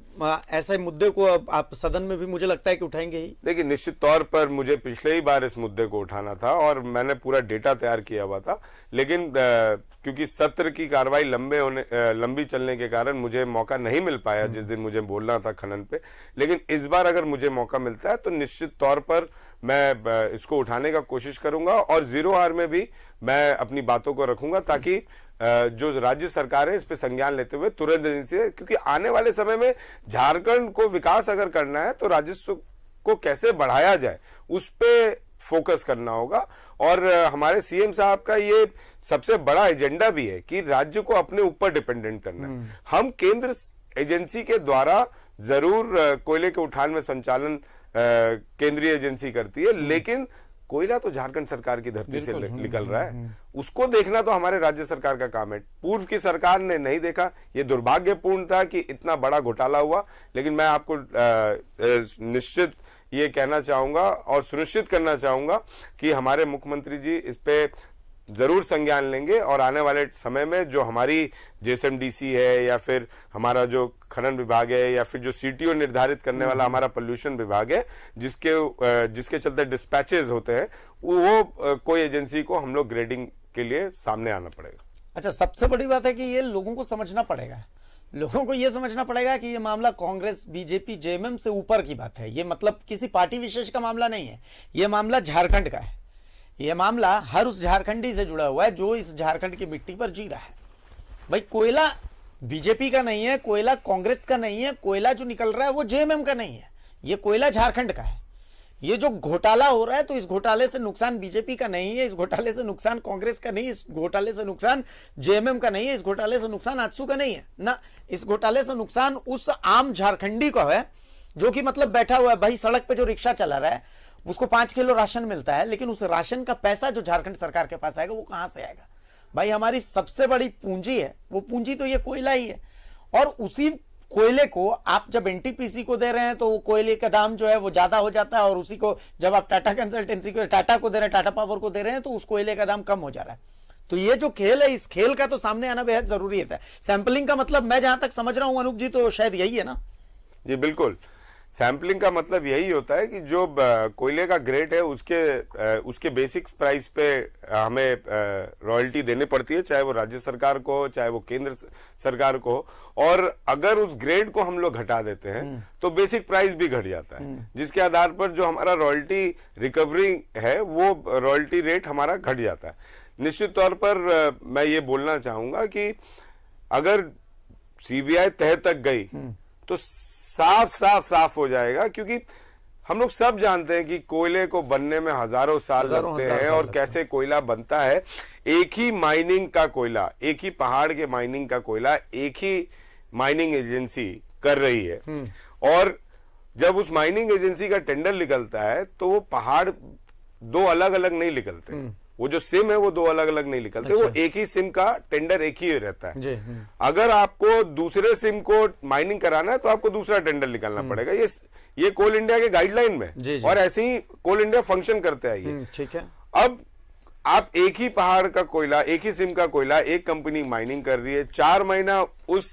ऐसे मुद्दे को आप सदन में भी मुझे लगता है कि उठाएंगे ही। देखिए, निश्चित तौर पर मुझे पिछले ही बार इस मुद्दे को उठाना था और मैंने पूरा डेटा तैयार किया हुआ था, लेकिन क्योंकि सत्र की कार्रवाई लंबी चलने के कारण मुझे मौका नहीं मिल पाया जिस दिन मुझे बोलना था खनन पे। लेकिन इस बार अगर मुझे मौका मिलता है तो निश्चित तौर पर मैं इसको उठाने का कोशिश करूंगा और 0 आवर में भी मैं अपनी बातों को रखूंगा ताकि जो राज्य सरकार है इस पे संज्ञान लेते हुए तुरंत एजेंसी, क्योंकि आने वाले समय में झारखंड को विकास अगर करना है तो राजस्व को कैसे बढ़ाया जाए उस पे फोकस करना होगा। और हमारे सीएम साहब का ये सबसे बड़ा एजेंडा भी है कि राज्य को अपने ऊपर डिपेंडेंट करना है। हम केंद्र एजेंसी के द्वारा जरूर कोयले के उठान में संचालन केंद्रीय एजेंसी करती है, लेकिन कोयला तो झारखंड सरकार की धरती से निकल रहा है, उसको देखना तो हमारे राज्य सरकार का काम है। पूर्व की सरकार ने नहीं देखा, ये दुर्भाग्यपूर्ण था कि इतना बड़ा घोटाला हुआ। लेकिन मैं आपको निश्चित ये कहना चाहूंगा और सुनिश्चित करना चाहूंगा कि हमारे मुख्यमंत्री जी इस पे जरूर संज्ञान लेंगे और आने वाले समय में जो हमारी जेएसएमडीसी है या फिर हमारा जो खनन विभाग है या फिर जो सीटीओ निर्धारित करने वाला हमारा पोल्यूशन विभाग है, जिसके चलते डिस्पैचेस होते हैं, वो कोई एजेंसी को हम लोग ग्रेडिंग के लिए सामने आना पड़ेगा। अच्छा, सबसे बड़ी बात है कि ये लोगों को समझना पड़ेगा, लोगों को यह समझना पड़ेगा कि ये मामला कांग्रेस, बीजेपी, जेएमएम से ऊपर की बात है। ये मतलब किसी पार्टी विशेष का मामला नहीं है, ये मामला झारखंड का है। ये मामला हर उस झारखंडी से जुड़ा हुआ है जो इस झारखंड की मिट्टी पर जी रहा है। भाई, कोयला बीजेपी का नहीं है, कोयला कांग्रेस का नहीं है, कोयला जो निकल रहा है वो जेएमएम का नहीं है, ये कोयला झारखंड का है। ये जो घोटाला हो रहा है तो इस घोटाले से नुकसान बीजेपी का नहीं है, इस घोटाले से नुकसान कांग्रेस का नहीं, इस घोटाले से नुकसान जेएमएम का नहीं है, इस घोटाले से नुकसान आजसू का नहीं है ना, इस घोटाले से नुकसान उस आम झारखंडी का है जो कि मतलब बैठा हुआ है। भाई, सड़क पे जो रिक्शा चला रहा है उसको 5 किलो राशन मिलता है, लेकिन उस राशन का पैसा जो झारखंड सरकार के पास आएगा वो कहां से आएगा? भाई, हमारी सबसे बड़ी पूंजी है, वो पूंजी तो ये कोयला ही है। और उसी कोयले को आप जब एनटीपीसी को दे रहे हैं तो वो कोयले का दाम जो है वो ज्यादा हो जाता है, और उसी को जब आप टाटा कंसल्टेंसी को, टाटा को दे रहे हैं, टाटा पावर को दे रहे हैं, तो उस कोयले का दाम कम हो जा रहा है। तो ये जो खेल है, इस खेल का तो सामने आना बेहद जरूरी है। सैंपलिंग का मतलब मैं जहां तक समझ रहा हूं अनूप जी, तो शायद यही है ना? जी बिल्कुल, सैंपलिंग का मतलब यही होता है कि जो कोयले का ग्रेड है उसके बेसिक प्राइस पे हमें रॉयल्टी देनी पड़ती है, चाहे वो राज्य सरकार को, चाहे वो केंद्र सरकार को। और अगर उस ग्रेड को हम लोग घटा देते हैं तो बेसिक प्राइस भी घट जाता है, जिसके आधार पर जो हमारा रॉयल्टी रिकवरी है वो रॉयल्टी रेट हमारा घट जाता है। निश्चित तौर पर मैं ये बोलना चाहूंगा कि अगर सीबीआई तह तक गई तो साफ हो जाएगा, क्योंकि हम लोग सब जानते हैं कि कोयले को बनने में हजारों साल लगते हैं और कैसे कोयला बनता है। एक ही माइनिंग का कोयला, एक ही पहाड़ के माइनिंग का कोयला एक ही माइनिंग एजेंसी कर रही है, और जब उस माइनिंग एजेंसी का टेंडर निकलता है तो वो पहाड़ 2 अलग अलग नहीं निकलते, वो जो सिम है वो 2 अलग अलग नहीं निकलते। अच्छा। वो एक ही सिम का टेंडर एक ही रहता है। अगर आपको दूसरे सिम को माइनिंग कराना है तो आपको दूसरा टेंडर निकालना पड़ेगा। ये कोल इंडिया के गाइडलाइन में जी। और ऐसे ही कोल इंडिया फंक्शन करते हैं। ठीक है। अब आप एक ही पहाड़ का कोयला, एक ही सिम का कोयला एक कंपनी माइनिंग कर रही है, 4 महीना उस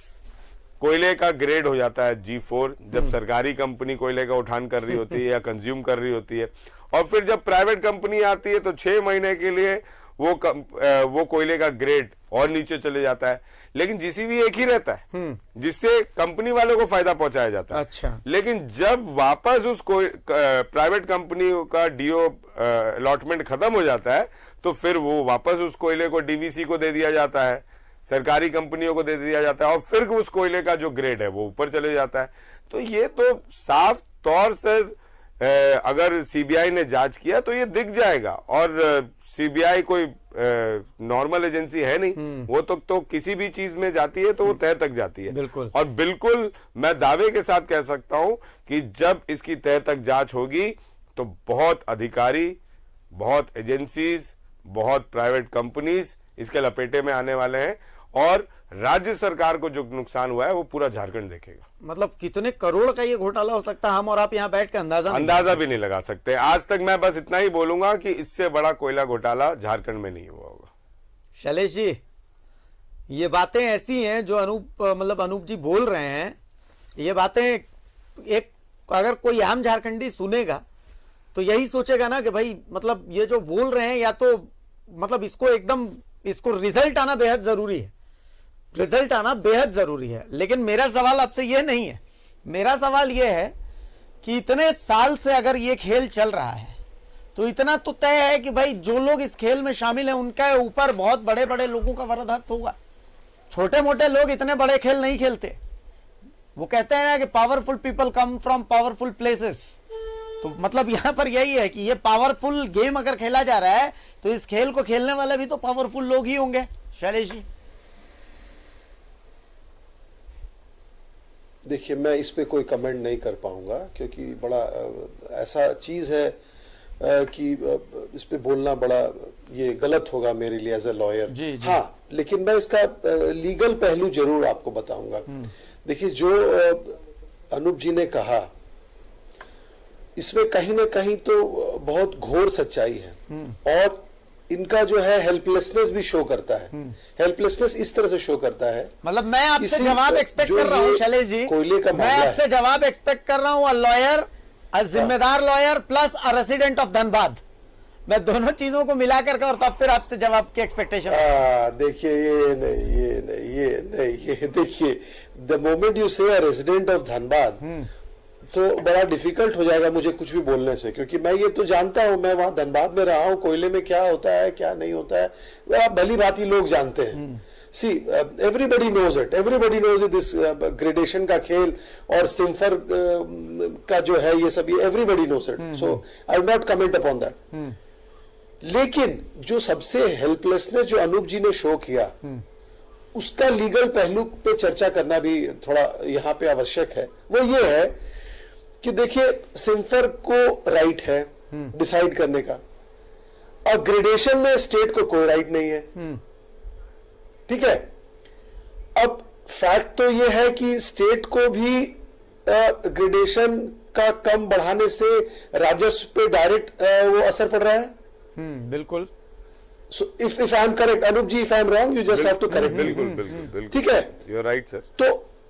कोयले का ग्रेड हो जाता है G4, जब सरकारी कंपनी कोयले का उठान कर रही होती है या कंज्यूम कर रही होती है, और फिर जब प्राइवेट कंपनी आती है तो 6 महीने के लिए वो कोयले का ग्रेड और नीचे चले जाता है। लेकिन जीसीबी एक ही रहता है, जिससे कंपनी वालों को फायदा पहुंचाया जाता है। अच्छा। लेकिन जब वापस उस प्राइवेट कंपनी का डीओ अलॉटमेंट खत्म हो जाता है तो फिर वो वापस उस कोयले को डीवीसी को दे दिया जाता है, सरकारी कंपनियों को दे दिया जाता है, और फिर उस कोयले का जो ग्रेड है वो ऊपर चले जाता है। तो ये तो साफ तौर से अगर सीबीआई ने जांच किया तो ये दिख जाएगा, और सीबीआई कोई नॉर्मल एजेंसी है नहीं, वो तो किसी भी चीज में जाती है तो वो तह तक जाती है। बिल्कुल। और बिल्कुल मैं दावे के साथ कह सकता हूं कि जब इसकी तह तक जांच होगी तो बहुत अधिकारी, बहुत एजेंसीज, बहुत प्राइवेट कंपनीज इसके लपेटे में आने वाले हैं और राज्य सरकार को जो नुकसान हुआ है वो पूरा झारखंड देखेगा। मतलब कितने करोड़ का ये घोटाला हो सकता है, हम और आप यहाँ बैठ के अंदाजा भी नहीं लगा सकते। आज तक मैं बस इतना ही बोलूंगा कि इससे बड़ा कोयला घोटाला झारखंड में नहीं हुआ होगा। शैलेश जी, ये बातें ऐसी हैं जो अनूप जी बोल रहे हैं, ये बातें एक अगर कोई आम झारखंडी सुनेगा तो यही सोचेगा ना कि भाई मतलब ये जो बोल रहे हैं या तो मतलब इसको रिजल्ट आना बेहद जरूरी है, रिजल्ट आना बेहद जरूरी है। लेकिन मेरा सवाल आपसे यह नहीं है, मेरा सवाल यह है कि इतने साल से अगर ये खेल चल रहा है तो इतना तो तय है कि भाई जो लोग इस खेल में शामिल हैं उनके ऊपर बहुत बड़े बड़े लोगों का वरदहस्त होगा। छोटे मोटे लोग इतने बड़े खेल नहीं खेलते। वो कहते हैं ना कि powerful people come from powerful places. तो मतलब यहां पर यही है कि ये पावरफुल गेम अगर खेला जा रहा है तो इस खेल को खेलने वाले भी तो पावरफुल लोग ही होंगे। शैलेश जी, देखिए मैं इस पे कोई कमेंट नहीं कर पाऊंगा क्योंकि बड़ा ऐसा चीज है कि इस पे बोलना बड़ा ये गलत होगा मेरे लिए एज ए लॉयर। हाँ, लेकिन मैं इसका लीगल पहलू जरूर आपको बताऊंगा। देखिए जो अनूप जी ने कहा इसमें कहीं ना कहीं तो बहुत घोर सच्चाई है और इनका जो है हेल्पलेसनेस भी शो करता है। हेल्पलेसनेस इस तरह से शो करता है, मतलब मैं आपसे जवाब एक्सपेक्ट कर रहा हूं शैलेश जी, कोयले का मैं आपसे जवाब एक्सपेक्ट कर रहा हूं, अ लॉयर, अ जिम्मेदार lawyer plus a resident of Dhanbad, मैं दोनों चीजों को मिलाकर के और तब फिर आपसे जवाब की एक्सपेक्टेशन। देखिए ये नहीं देखिए द मोमेंट यू से रेसिडेंट ऑफ धनबाद तो बड़ा डिफिकल्ट हो जाएगा मुझे कुछ भी बोलने से, क्योंकि मैं ये तो जानता हूं, मैं वहां धनबाद में रहा हूं, कोयले में क्या होता है क्या नहीं होता है वह भली भांति लोग जानते हैं। See everybody knows it, everybody knows it, this gradation का खेल और सिम्फर का जो है ये सब, everybody knows it, so I will not comment upon that. लेकिन जो सबसे हेल्पलेसनेस जो अनूप जी ने शो किया उसका लीगल पहलू पे चर्चा करना भी थोड़ा यहाँ पे आवश्यक है। वो ये है कि देखिए सिम्फर को राइट है डिसाइड करने का और ग्रेडेशन में स्टेट को कोई राइट नहीं है, ठीक है। अब फैक्ट तो ये है कि स्टेट को भी ग्रेडेशन का कम बढ़ाने से राजस्व पे डायरेक्ट वो असर पड़ रहा है। बिल्कुल। So if I am correct, Anup ji, if I am wrong, you just have to correct me. बिल्कुल ठीक है, यू आर राइट सर। तो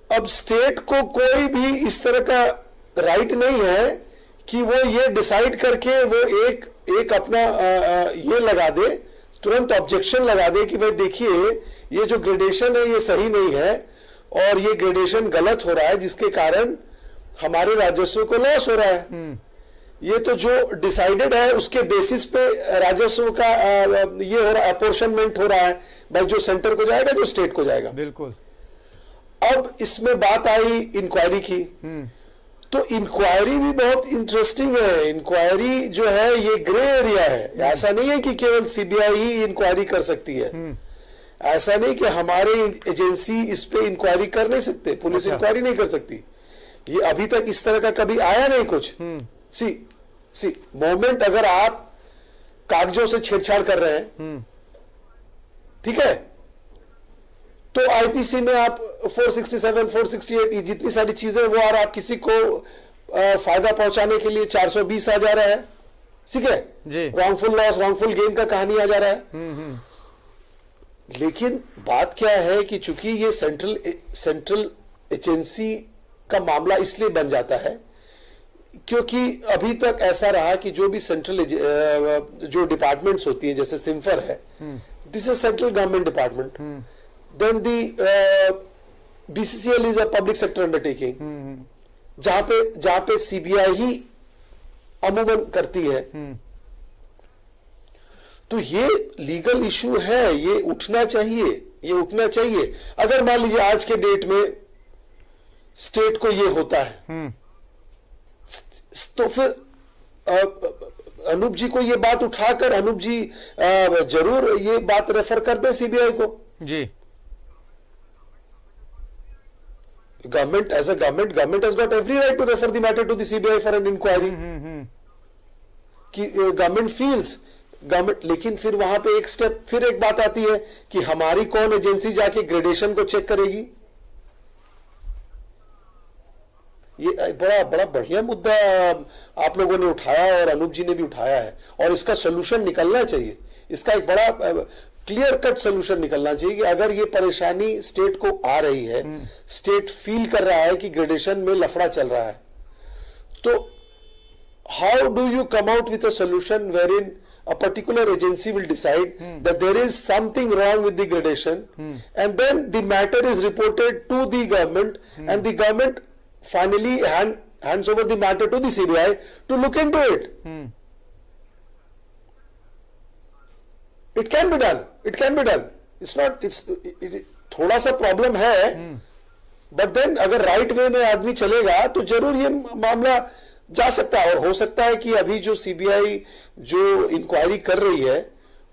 अब स्टेट को कोई भी इस तरह का राइट नहीं है कि वो ये डिसाइड करके वो एक अपना ये लगा दे, तुरंत ऑब्जेक्शन लगा दे कि भाई देखिए ये जो ग्रेडेशन है ये सही नहीं है और ये ग्रेडेशन गलत हो रहा है जिसके कारण हमारे राजस्व को लॉस हो रहा है। ये तो जो डिसाइडेड है उसके बेसिस पे राजस्व का ये हो रहा है, अपोर्शनमेंट हो रहा है, भाई जो सेंटर को जाएगा जो स्टेट को जाएगा। बिल्कुल। अब इसमें बात आई इंक्वायरी की, तो इंक्वायरी भी बहुत इंटरेस्टिंग है। इंक्वायरी जो है ये ग्रे एरिया है, ऐसा नहीं है कि केवल सीबीआई ही इंक्वायरी कर सकती है, ऐसा नहीं कि हमारे एजेंसी इस पे इंक्वायरी कर नहीं सकते, पुलिस इंक्वायरी नहीं कर सकती। ये अभी तक इस तरह का कभी आया नहीं कुछ। सी मोमेंट अगर आप कागजों से छेड़छाड़ कर रहे हैं, ठीक है, तो आईपीसी में आप 467, 468 जितनी सारी चीजें वो और आप किसी को फायदा पहुंचाने के लिए 420 आ जा रहा है, ठीक है, रॉन्गफुल लॉस, रॉन्गफुल गेन का कहानी आ जा रहा है। लेकिन बात क्या है कि चूंकि ये सेंट्रल एजेंसी का मामला इसलिए बन जाता है क्योंकि अभी तक ऐसा रहा कि जो भी सेंट्रल जो डिपार्टमेंट्स होती हैं जैसे सिम्फर है, this is central government department, then the BCCL is a public sector undertaking, जहां पे सीबीआई ही अमूमन करती है। तो ये लीगल इशू है, ये उठना चाहिए। अगर मान लीजिए आज के डेट में स्टेट को ये होता है तो फिर अनूप जी को ये बात उठाकर अनूप जी जरूर ये बात रेफर कर दे सीबीआई को। जी, government as a government has got every right to refer the matter to the CBI for an inquiry कि गवर्नमेंट फील्स गवर्नमेंट, लेकिन फिर वहां पे एक स्टेप फिर एक बात आती है कि हमारी कौन एजेंसी जाके ग्रेडेशन को चेक करेगी। ये बड़ा बड़ा बढ़िया मुद्दा आप लोगों ने उठाया और अनूप जी ने भी उठाया है, और इसका सोल्यूशन निकलना चाहिए। इसका एक बड़ा क्लियर कट सोल्यूशन निकलना चाहिए कि अगर ये परेशानी स्टेट को आ रही है, स्टेट फील कर रहा है कि ग्रेडेशन में लफड़ा चल रहा है, तो how do you come out with a solution where in a particular agency will decide that there is something wrong with the gradation, and then the matter is reported to the government, and the government finally hands over the matter to the CBI to look into it. It can be done. It can be done. It's not. थोड़ा सा problem है, but then अगर right way में आदमी चलेगा तो जरूर ये मामला जा सकता है। और हो सकता है कि अभी जो सीबीआई जो इंक्वायरी कर रही है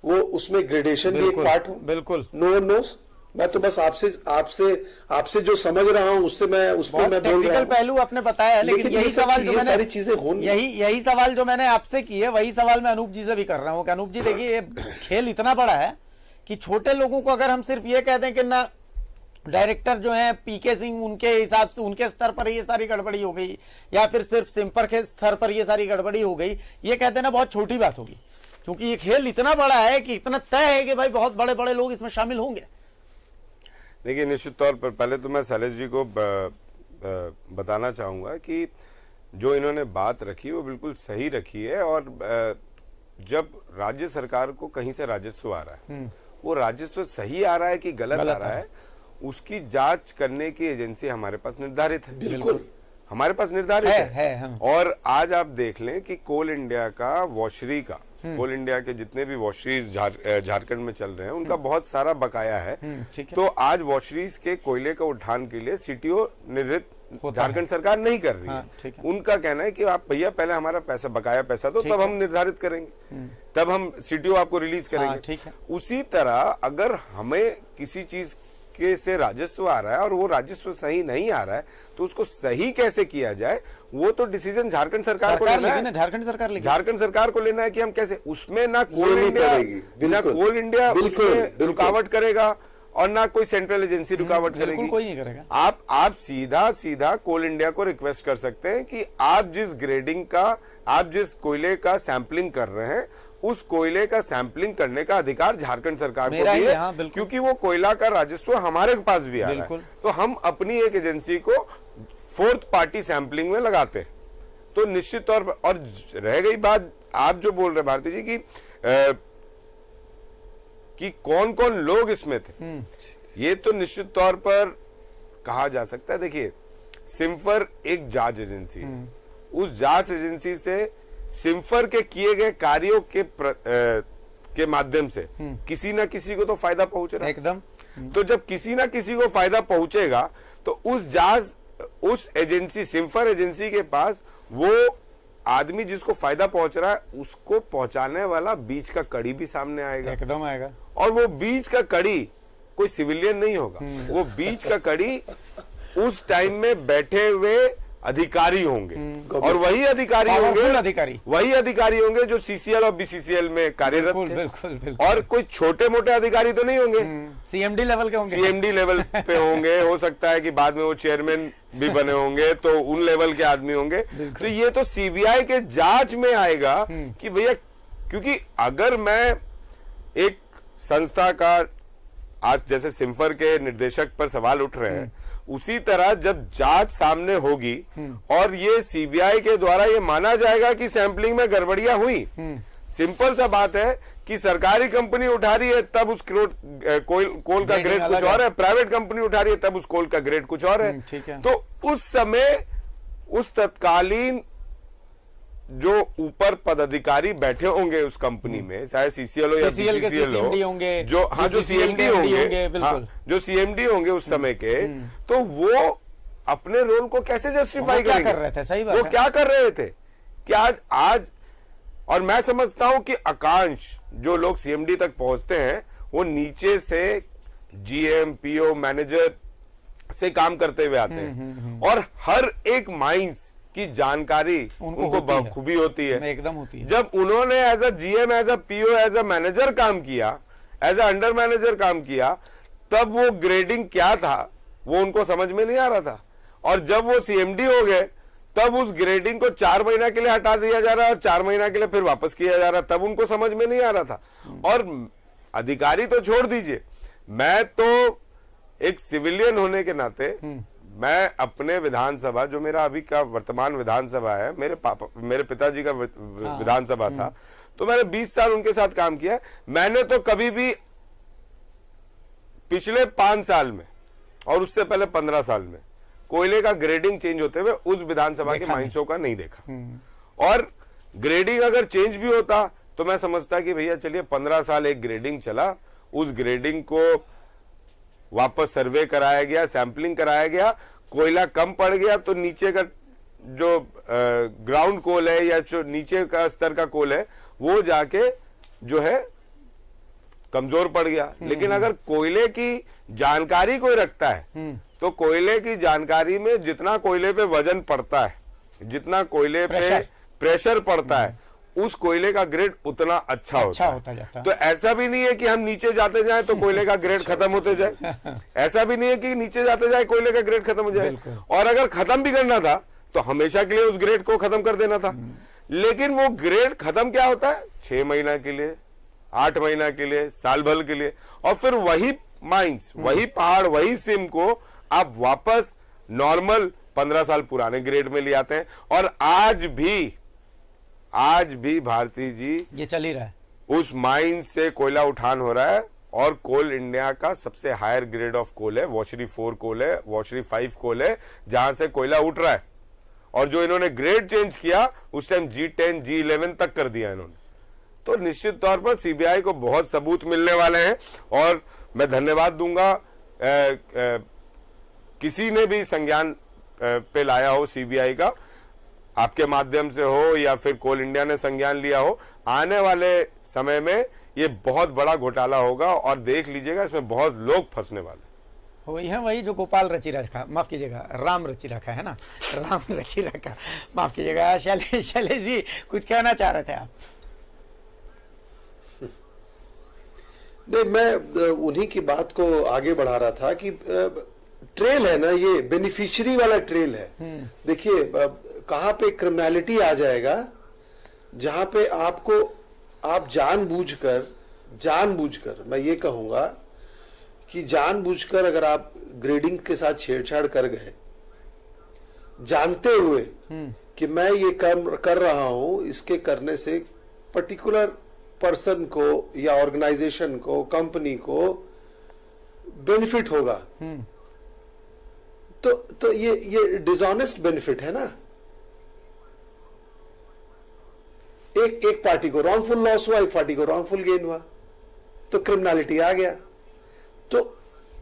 वो उसमें ग्रेडेशन भी एक पार्ट हो। बिल्कुल, नो वन नोस। मैं तो बस आपसे जो समझ रहा हूं उससे मैं उसमें मैं बोल रहा हूं। टेक्निकल पहलू आपने बताया है, लेकिन यही सवाल जो मैंने सारी चीजें होंगी, यही सवाल जो मैंने आपसे की है वही सवाल मैं अनूप जी से भी कर रहा हूं कि अनूप जी देखिए, ये खेल इतना बड़ा है कि छोटे लोगों को अगर हम सिर्फ ये कह दें कि ना डायरेक्टर जो है पीके सिंह, उनके हिसाब से उनके स्तर पर ये सारी गड़बड़ी हो गई, या फिर सिर्फ सिंपर के स्तर पर ये सारी गड़बड़ी हो गई, ये कहते हैं ना बहुत छोटी बात होगी, क्योंकि ये खेल इतना बड़ा है कि इतना तय है कि भाई बहुत बड़े बड़े लोग इसमें शामिल होंगे। देखिए, निश्चित तौर पर पहले तो मैं शैलेश जी को बताना चाहूंगा कि जो इन्होंने बात रखी वो बिल्कुल सही रखी है, और जब राज्य सरकार को कहीं से राजस्व आ रहा है, वो राजस्व सही आ रहा है कि गलत आ रहा है, उसकी जांच करने की एजेंसी हमारे पास निर्धारित है। बिल्कुल हमारे पास निर्धारित है। और आज आप देख लें कि कोल इंडिया का वॉशरी का कोल इंडिया के जितने भी वॉशरीज झारखंड में चल रहे हैं उनका बहुत सारा बकाया है। तो आज वॉशरीज के कोयले का उठान के लिए सीटीओ निर्धारित झारखंड सरकार नहीं कर रही है। उनका कहना है कि आप भैया पहले हमारा पैसा बकाया पैसा दो, तब हम निर्धारित करेंगे, तब हम सीटीओ आपको रिलीज करेंगे। उसी तरह अगर हमें किसी चीज के से राजस्व आ रहा है और वो राजस्व सही नहीं आ रहा है, तो उसको सही कैसे किया जाए, वो तो डिसीजन झारखंड सरकार को लेना है। झारखंड सरकार को लेना है कि हम कैसे, उसमें ना कोल इंडिया उसमें रुकावट करेगा और ना कोई सेंट्रल एजेंसी रुकावट करेगी, कोई नहीं करेगा। आप सीधा कोल इंडिया को रिक्वेस्ट कर सकते हैं कि आप जिस ग्रेडिंग का, आप जिस कोयले का सैंपलिंग कर रहे हैं, उस कोयले का सैंपलिंग करने का अधिकार झारखंड सरकार को भी है, क्योंकि वो कोयला का राजस्व हमारे पास भी आ रहा है। तो हम अपनी एक एजेंसी को फोर्थ पार्टी सैंपलिंग में लगाते हैं, तो निश्चित तौर पर। और रह गई बात आप जो बोल रहे भारती जी कि कौन कौन लोग इसमें थे, ये तो निश्चित तौर पर कहा जा सकता है। देखिए, सिम्फर एक जांच एजेंसी है, उस जांच एजेंसी से सिम्फर के किए गए कार्यों के माध्यम से किसी ना किसी को तो फायदा पहुंच रहा है एकदम। तो जब किसी ना किसी को फायदा पहुंचेगा तो उस एजेंसी सिम्फर एजेंसी के पास वो आदमी जिसको फायदा पहुंच रहा है उसको पहुंचाने वाला बीच का कड़ी भी सामने आएगा, एकदम आएगा। और वो बीच का कड़ी कोई सिविलियन नहीं होगा, वो बीच का कड़ी उस टाइम में बैठे हुए अधिकारी होंगे, और वही अधिकारी होंगे जो सीसीएल और बीसीसीएल में कार्यरत थे। बिल्कुल। और कोई छोटे मोटे अधिकारी तो नहीं होंगे, सीएमडी लेवल के होंगे, सीएमडी लेवल पे होंगे, हो सकता है कि बाद में वो चेयरमैन भी बने होंगे, तो उन लेवल के आदमी होंगे। तो ये तो सीबीआई के जांच में आएगा कि भैया, क्योंकि अगर मैं एक संस्था का, आज जैसे सिम्फर के निर्देशक पर सवाल उठ रहे हैं, उसी तरह जब जांच सामने होगी और ये सीबीआई के द्वारा ये माना जाएगा कि सैंपलिंग में गड़बड़ियां हुई, सिंपल सा बात है कि सरकारी कंपनी उठा रही है तब उस कोल का ग्रेड कुछ और है, प्राइवेट कंपनी उठा रही है तब उस कोल का ग्रेड कुछ और है। तो उस समय उस तत्कालीन जो ऊपर पदाधिकारी बैठे होंगे उस कंपनी में, चाहे सीसीएल हो या बीसीसीएल हो, जो सीएमडी होंगे उस समय के, तो वो अपने रोल को कैसे जस्टिफाई कर रहे थे? सही बात है, वो क्या कर रहे थे कि आज और मैं समझता हूं कि आकांक्ष जो लोग सीएमडी तक पहुंचते हैं वो नीचे से जीएम पीओ मैनेजर से काम करते हुए आते हैं और हर एक माइंस की जानकारी उनको बखूबी होती है, एकदम होती है। जब उन्होंने as a GM as a PO as a manager काम किया, एज अ अंडर मैनेजर काम किया, तब वो ग्रेडिंग क्या था वो उनको समझ में नहीं आ रहा था। और जब वो सीएमडी हो गए तब उस ग्रेडिंग को 4 महीना के लिए हटा दिया जा रहा है, 4 महीना के लिए फिर वापस किया जा रहा, तब उनको समझ में नहीं आ रहा था। और अधिकारी तो छोड़ दीजिए, मैं तो एक सिविलियन होने के नाते मैं अपने विधानसभा, जो मेरा अभी का वर्तमान विधानसभा है, मेरे पिताजी का विधानसभा था, तो मैंने 20 साल उनके साथ काम किया। मैंने तो कभी भी पिछले 5 साल में और उससे पहले 15 साल में कोयले का ग्रेडिंग चेंज होते हुए उस विधानसभा के माइंसों का नहीं देखा। और ग्रेडिंग अगर चेंज भी होता तो मैं समझता कि भैया चलिए 15 साल एक ग्रेडिंग चला, उस ग्रेडिंग को वापस सर्वे कराया गया, सैंपलिंग कराया गया, कोयला कम पड़ गया तो नीचे का जो ग्राउंड कोल है या जो नीचे का स्तर का कोल है वो जाके जो है कमजोर पड़ गया। लेकिन अगर कोयले की जानकारी कोई रखता है तो कोयले की जानकारी में जितना कोयले पे वजन पड़ता है, जितना कोयले पे प्रेशर पड़ता है, उस कोयले का ग्रेड उतना अच्छा होता है। तो ऐसा भी नहीं है कि हम नीचे जाते जाएं तो कोयले का ग्रेड खत्म होते जाए, ऐसा भी नहीं है कि नीचे जाते जाए कोयले का ग्रेड खत्म हो जाए। और अगर खत्म भी करना था तो हमेशा के लिए उस ग्रेड को खत्म कर देना था। लेकिन वो ग्रेड खत्म क्या होता है, 6 महीना के लिए, 8 महीना के लिए, साल भर के लिए, और फिर वही माइंस, वही पहाड़, वही सिम को आप वापस नॉर्मल 15 साल पुराने ग्रेड में ले आते हैं। और आज भी भारती जी ये चल ही रहा है, उस माइन से कोयला उठान हो रहा है। और कोल इंडिया का सबसे हायर ग्रेड ऑफ कोल है, वॉशरी 4 कोल है, वॉशरी 5 कोल है, जहां से कोयला उठ रहा है। और जो इन्होंने ग्रेड चेंज किया उस टाइम G10 G11 तक कर दिया इन्होंने। तो निश्चित तौर पर सीबीआई को बहुत सबूत मिलने वाले हैं। और मैं धन्यवाद दूंगा किसी ने भी संज्ञान पे लाया हो सीबीआई का, आपके माध्यम से हो या फिर कोल इंडिया ने संज्ञान लिया हो, आने वाले समय में ये बहुत बड़ा घोटाला होगा। और देख लीजिएगा इसमें बहुत लोग फंसने वाले। वही है, वही जो गोपाल रची रखा, माफ कीजिएगा राम रची रखा है ना, राम रची रखा, माफ कीजिएगा। शैलेश जी कुछ कहना चाह रहे थे आप? नहीं, मैं उन्हीं की बात को आगे बढ़ा रहा था कि ट्रेल है ना, ये बेनिफिशियरी वाला ट्रेल है। देखिए कहां पे क्रिमिनलिटी आ जाएगा, जहां पे आप जानबूझकर मैं ये कहूंगा कि जानबूझकर अगर आप ग्रेडिंग के साथ छेड़छाड़ कर गए, जानते हुए कि मैं ये काम कर रहा हूं, इसके करने से पर्टिकुलर पर्सन को या ऑर्गेनाइजेशन को, कंपनी को बेनिफिट होगा, तो ये डिसऑनेस्ट बेनिफिट है ना। एक पार्टी को रॉन्गफुल लॉस हुआ, एक पार्टी को रॉन्गफुल गेन हुआ, तो क्रिमिनलिटी आ गया। तो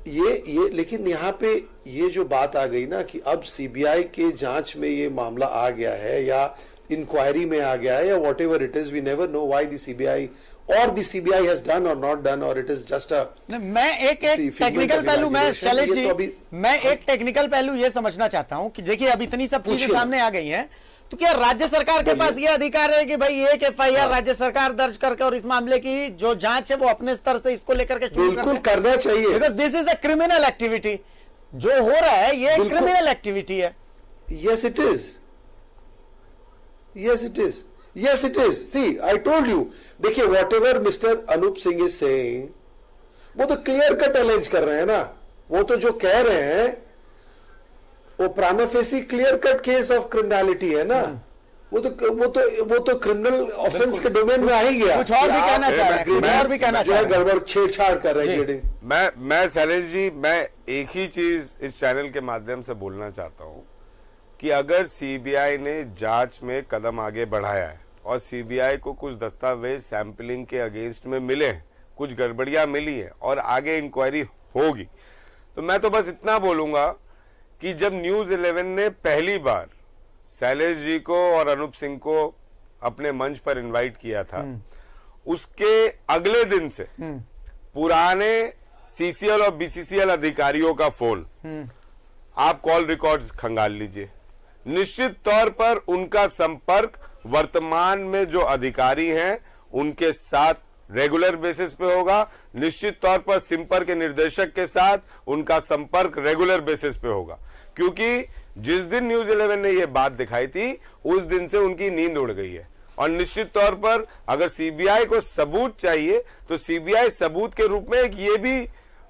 ये लेकिन यहां पे ये जो बात आ गई ना कि अब सीबीआई के जांच में ये मामला आ गया है या इंक्वायरी में आ गया है या whatever it is, we never know why the CBI और द सीबीआई हैज डन और नॉट डन, और इट इज जस्ट अ। मैं एक टेक्निकल पहलू, मैं शैलेश जी मैं एक टेक्निकल पहलू ये समझना चाहता हूं कि देखिए अब इतनी सब चीजें सामने आ गई हैं, तो क्या राज्य सरकार के पास ये अधिकार है कि भाई एक एफआईआर राज्य सरकार दर्ज करके और इस मामले की जो जांच है वो अपने स्तर से इसको लेकर के बिल्कुल करना चाहिए, because this is a criminal activity, जो हो रहा है ये क्रिमिनल एक्टिविटी है। Yes it is, yes it is, yes it is. See I told you, देखिए whatever mister Anoop Singh is saying, वो तो क्लियर कट अलेंज कर रहे हैं ना, वो तो जो कह रहे हैं वो prima facie clear cut case of criminality है ना, वो तो क्रिमिनल ऑफेंस के डोमेन में आ ही गया। कुछ और भी कहना चाह रहे हैं, कुछ और भी कहना चाह रहे हैं, गड़बड़ छेड़छाड़ कर रहे हैं। मैं शैलेश जी, मैं एक ही चीज इस चैनल के माध्यम से बोलना चाहता हूं कि अगर सीबीआई ने जांच में कदम आगे बढ़ाया है और सीबीआई को कुछ दस्तावेज सैंपलिंग के अगेंस्ट में मिले हैं, कुछ गड़बड़ियां मिली है और आगे इंक्वायरी होगी, तो मैं तो बस इतना बोलूंगा कि जब न्यूज 11 ने पहली बार शैलेश जी को और अनूप सिंह को अपने मंच पर इनवाइट किया था, उसके अगले दिन से पुराने सीसीएल और बीसीसीएल अधिकारियों का फोन आप कॉल रिकॉर्ड्स खंगाल लीजिए। निश्चित तौर पर उनका संपर्क वर्तमान में जो अधिकारी हैं उनके साथ रेगुलर बेसिस पे होगा। निश्चित तौर पर सिम्पर के निर्देशक के साथ उनका संपर्क रेगुलर बेसिस पे होगा, क्योंकि जिस दिन न्यूज 11 ने यह बात दिखाई थी उस दिन से उनकी नींद उड़ गई है। और निश्चित तौर पर अगर सीबीआई को सबूत चाहिए तो सीबीआई सबूत के रूप में एक ये भी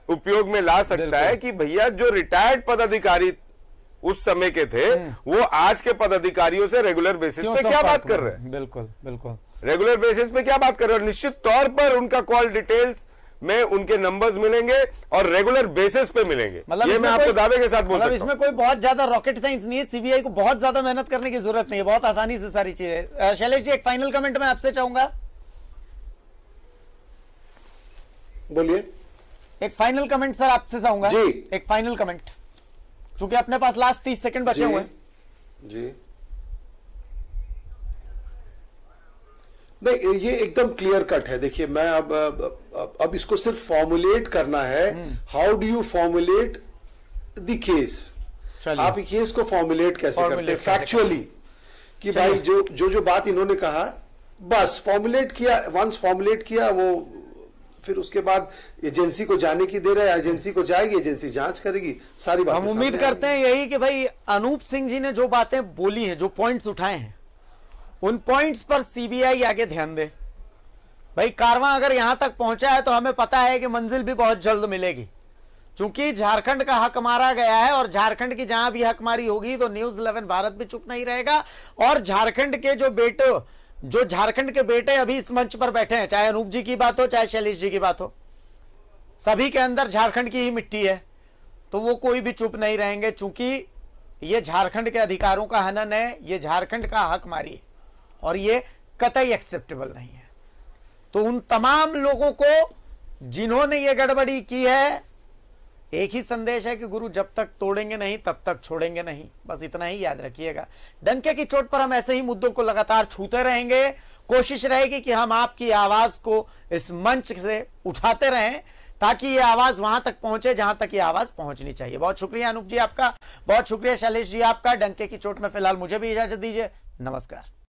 उपयोग में ला सकता है कि भैया जो रिटायर्ड पदाधिकारी उस समय के थे वो आज के पदाधिकारियों से रेगुलर बेसिस पे क्या बात कर रहे हैं। बिल्कुल बिल्कुल रेगुलर बेसिस पे क्या बात कर रहे हैं। निश्चित तौर पर उनका कॉल डिटेल्स में उनके नंबर्स मिलेंगे और रेगुलर बेसिस पे मिलेंगे। मतलब ये मैं आपको दावे के साथ बोल सकता हूं। इसमें कोई बहुत ज्यादा रॉकेट साइंस नहीं है, सीबीआई को बहुत ज्यादा मेहनत करने की जरूरत नहीं है, बहुत आसानी से सारी चीजें। शैलेश जी, एक फाइनल कमेंट मैं आपसे चाहूंगा। बोलिए। एक फाइनल कमेंट सर आपसे चाहूंगा जी। एक फाइनल कमेंट, क्योंकि अपने पास लास्ट 30 सेकंड बचे हुए हैं। जी नहीं, ये एकदम क्लियर कट है। देखिए, मैं अब इसको सिर्फ फॉर्मुलेट करना है। How do you formulate the case? आप केस को फॉर्मुलेट कैसे करते हैं फैक्चुअली, कि भाई जो बात इन्होंने कहा बस फॉर्मुलेट किया, वंस फॉर्मुलेट किया, वो फिर उसके बाद एजेंसी को जाने की दे रहा है, एजेंसी को जाएगी, एजेंसी जांच करेगी, सारी बातें। हम उम्मीद करते हैं यही कि भाई अनूप सिंह जी ने जो बातें बोली हैं, जो पॉइंट्स उठाए हैं, उन पॉइंट्स पर सीबीआई आगे ध्यान दे। भाई कारवां अगर यहां तक पहुंचा है तो हमें पता है कि मंजिल भी बहुत जल्द मिलेगी, क्योंकि झारखंड का हक मारा गया है और झारखंड की जहां भी हकमारी होगी तो न्यूज 11 भारत भी चुप नहीं रहेगा। और झारखंड के जो झारखंड के बेटे अभी इस मंच पर बैठे हैं, चाहे अनूप जी की बात हो चाहे शैलेश जी की बात हो, सभी के अंदर झारखंड की ही मिट्टी है, तो वो कोई भी चुप नहीं रहेंगे, क्योंकि ये झारखंड के अधिकारों का हनन है, ये झारखंड का हक मारी है और ये कतई एक्सेप्टेबल नहीं है। तो उन तमाम लोगों को जिन्होंने ये गड़बड़ी की है, एक ही संदेश है कि गुरु जब तक तोड़ेंगे नहीं तब तक छोड़ेंगे नहीं, बस इतना ही याद रखिएगा। डंके की चोट पर हम ऐसे ही मुद्दों को लगातार छूते रहेंगे। कोशिश रहेगी कि हम आपकी आवाज को इस मंच से उठाते रहें, ताकि ये आवाज वहां तक पहुंचे जहां तक ये आवाज पहुंचनी चाहिए। बहुत शुक्रिया अनूप जी आपका, बहुत शुक्रिया शैलेश जी आपका। डंके की चोट में फिलहाल मुझे भी इजाजत दीजिए। नमस्कार।